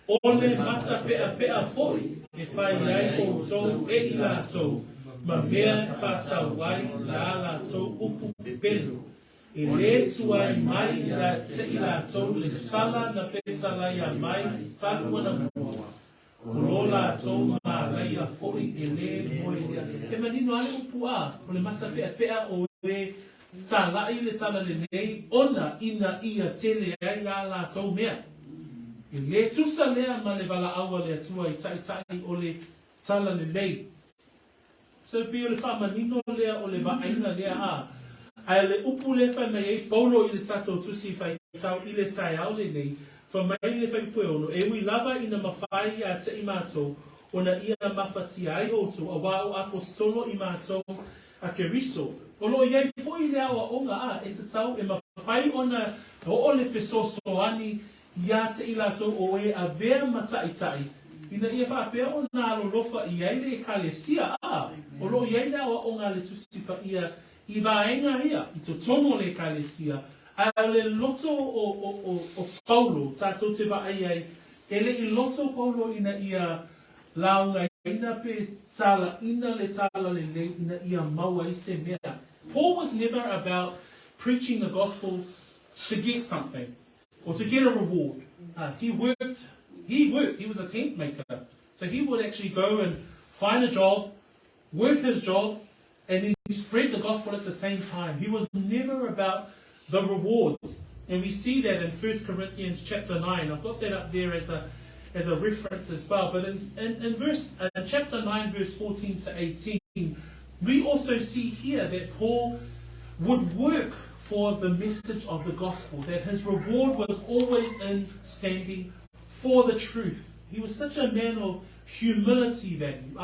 O le mata pea foi e whai ai o tau e I lato. Ma mea whatau wai la lato upu pepelo. E le tuai mai la te I lato le sala na whetala ia mai talu ana mua. O lo lato ma leia foi e le moia. E manino ale upua o le mata pea o e tala I le tala le nei ona ina ia tele ai la lato mea. E le tusa lea ma le wala awa le atua I Taitai o le tala le nei. So pio le whamanino lea o le waaina lea a. Ai le upu le whai mai e Paulo I le tatou tusi whai tau I le tai au le nei. Whamai le whai pue ono. E ui lava ina mawhai a te I mātou. Ona ia mawhatia ai otu. A wao apostolo I mātou a keriso. O lo iai foi lea o onga a. E te tau e mawhai ona o le whesosoani ia te I latou o e a vea mataitai. Ina ia whapea o nā lolofa I ai le kalesia a. O lo iai lea o onga le tusipa ia I vaenga ia, I to tomo le kalesia, a le loto o Paulo, tātou te vaai ai, ele I loto Paulo ina ia launga ina pe tala, ina le tala le le, ina ia maua I se mea. Paul was never about preaching the gospel to get something, or to get a reward. He worked, he was a tent maker. So he would actually go and find a job, work his job, and then spread the gospel at the same time. He was never about the rewards. And we see that in 1 Corinthians chapter 9. I've got that up there as a reference as well. But in chapter 9, verse 14 to 18, we also see here that Paul would work for the message of the gospel, that his reward was always in standing for the truth. He was such a man of humility value,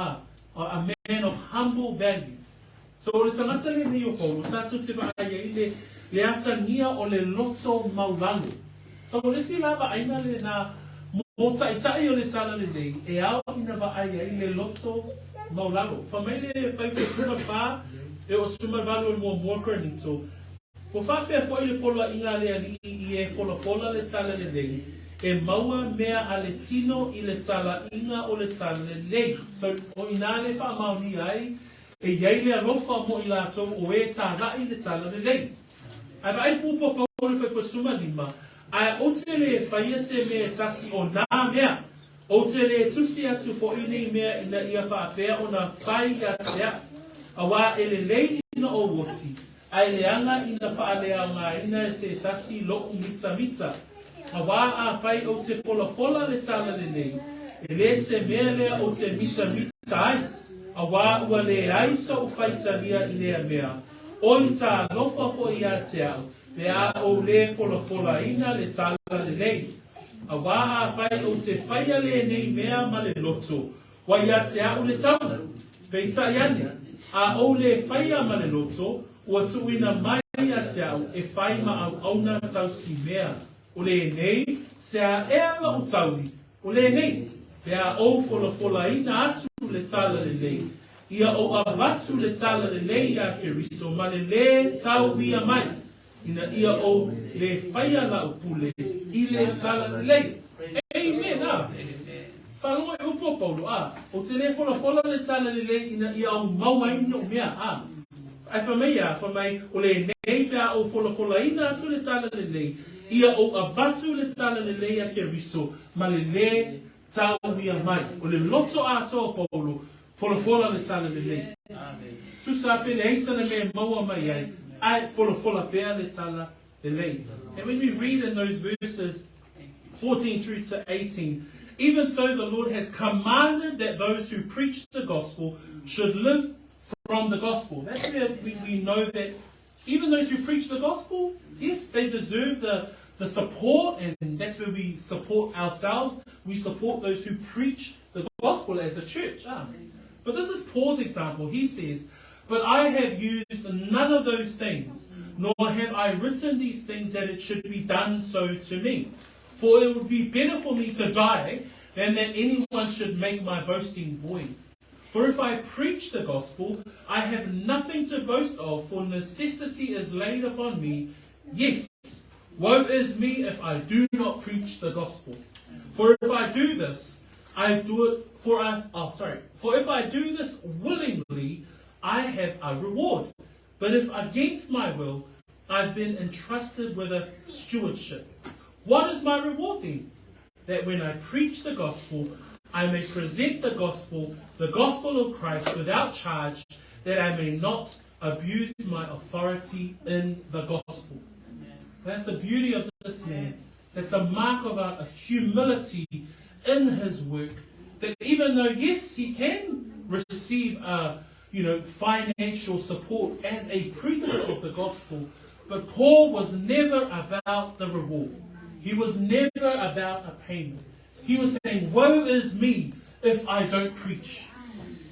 a man of humble value. So o le tangata le ni o Paulo, tātou te wa aia i le atangia o le loto maulalu. So o le si lava aina le na mo taitai o le tala lelei, e au ina wa aia i le loto maulalu. Whamai le whai pe suma wha, e o suma walu o mua kranito. Ko whapea fo i le polo inga le ali i e fola le tala lelei, e maua mea a le tino i le tala inga o le tala lelei. So o ina le faamaoni ai, e iei le alofa mo i lato o e tala i le tala lelei. Ai vai pupo Paulo whai pe suma lima, ai o te le whaia se mea tasi o nā mea, o te le tusi atu fo i nei mea ina ia whaapea o nā whai a tea, a wā e le lei ina o woti. Ai le anga ina whaalea o ngā ina e se tasi loku mita. A wā a whai o te fola le tala lelei. E le se mea lea o te mita ai. A wā ua le aisa o whaitaria i lea mea. O i tā lofa fo i a te au. Pe a o le fola ina le tala lelei. A wā a whai o te whaia le nei mea ma le loto. Wa i a te au le tau. Pe i ta iane. A o le whaia ma le loto. Ua tuina mai a te au e whai ma au auna tau si mea. O le nei, se a ea o taui. O le nei, pe a o fola ina atu le tala lelei. Ia o avatu le tala lelei a Keriso, ma le tau ia mai. Ina ia o le whaia la upule i le tala lelei. Amen, ah. Whanonga e upo Paulo, ah. O te le fola le tala lelei ina ia o mauaini o mea, ah. Ai whamai o le nei pia o fola ina atu le tala lelei. Ia o avatu le tala lelei a Keriso, ma le tau ia mai. O le loto atoa Paulo, fola le tala lelei. Tu sape le eisa na mea maua mai ai, ai fola pea le tala lelei. And when we read in those verses 14 through to 18, even so the Lord has commanded that those who preach the gospel should live from the gospel. That's where we know that even those who preach the gospel, yes, they deserve the support, and that's where we support ourselves. We support those who preach the gospel as a church. But this is Paul's example. He says, but I have used none of those things, nor have I written these things that it should be done so to me. For it would be better for me to die than that anyone should make my boasting void. For if I preach the gospel, I have nothing to boast of, for necessity is laid upon me. Yes, woe is me if I do not preach the gospel. For if I do this, I do it for if I do this willingly, I have a reward. But if against my will, I've been entrusted with a stewardship. What is my reward then? That when I preach the gospel, I may present the gospel of Christ without charge, that I may not abuse my authority in the gospel. That's the beauty of this man. That's a mark of a humility in his work. That even though, yes, he can receive financial support as a preacher of the gospel, but Paul was never about the reward. He was never about a payment. He was saying, woe is me if I don't preach.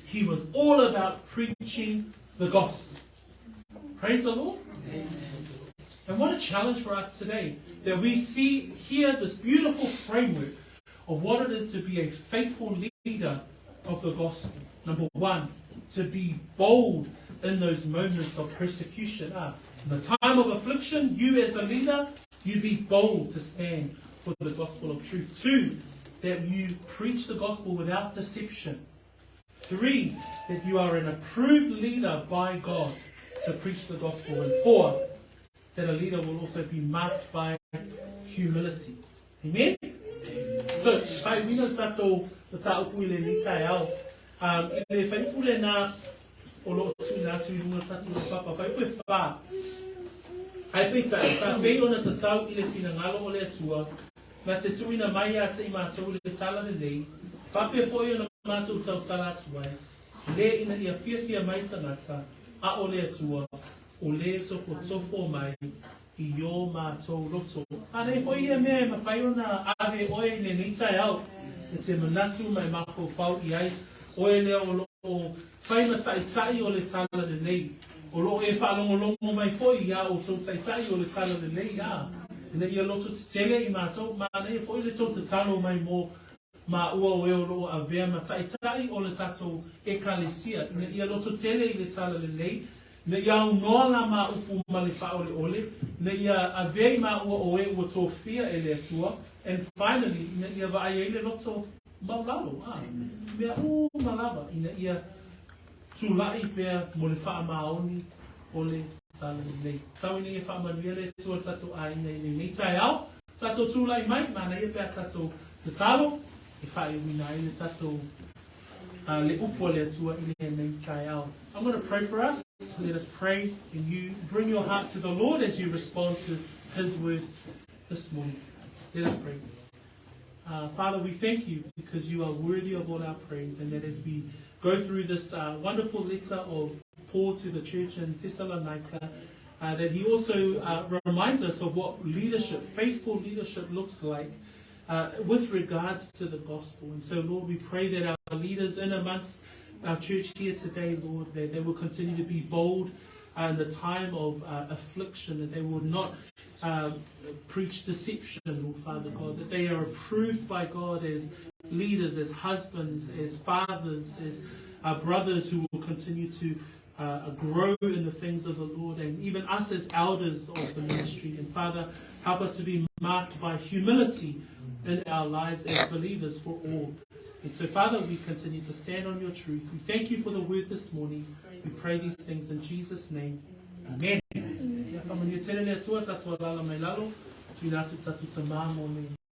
He was all about preaching the gospel. Praise the Lord. Amen. And what a challenge for us today, that we see here this beautiful framework of what it is to be a faithful leader of the gospel. Number one, to be bold in those moments of persecution. In the time of affliction, you as a leader, you be bold to stand for the gospel of truth. 2, that you preach the gospel without deception. 3, that you are an approved leader by God to preach the gospel. And 4, that a leader will also be marked by humility. Amen? So, we know tato the taupu ile nitai au. Ile whaipule na o lo tu na tu runga tatu le papa whaipue wha. Ai pita, ka pei ona tatau ile whina ngalo o le atua. Na te tuina mai a te i mātou le tala lelei. Whape foi ona mātou tau tala atuai. Le ina ia whiawhia mai tangata. A o le atua. O le tofo mai. I o mātou roto. Ane foi ia mea ma whai ona ave oe le nitai au. E te manatu mai mafo whau i ai. Oe leo o whaina taitai o le tala lelei. O lo e whaalongolongo mai foi ia o tau taitai o le tala lelei ia. Ina ia loto te tele I mātou, mana e foi le tau te talo mai mō ma ua o eo roa a vea ma taitai o le tatou ekalesia. Ina ia loto tele I le tala lelei. Ina ia unoa la ma upu ma le whaole ole. Ina ia a vea ma ua o e ua tō fia e le atua. And finally, ina ia va ai le loto maulalo. Mea malawa. Ina ia tūlai pēr mo le faamaoni o le tala lelei. Tau ina ia faamanuia le tua tatou aina I nei tai au. Tatou tūlai mai, mana ia pēr tatou te talo. E whae wina I le tatou le upo le atua I nei tai au. I'm going to pray for us. Let us pray and you bring your heart to the Lord as you respond to His word this morning. Let us pray. Father, we thank you because you are worthy of all our praise, and that as we go through this wonderful letter of Paul to the church in Thessalonica, that he also reminds us of what leadership, faithful leadership looks like with regards to the gospel. And so, Lord, we pray that our leaders in amongst our church here today, Lord, that they will continue to be bold in the time of affliction, that they will not preach deception, Lord Father God, that they are approved by God as leaders, as husbands, as fathers, as brothers who will continue to grow in the things of the Lord, and even us as elders of the ministry. And Father, help us to be marked by humility in our lives as believers for all. And so, Father, we continue to stand on your truth. We thank you for the word this morning. We pray these things in Jesus' name. Amen.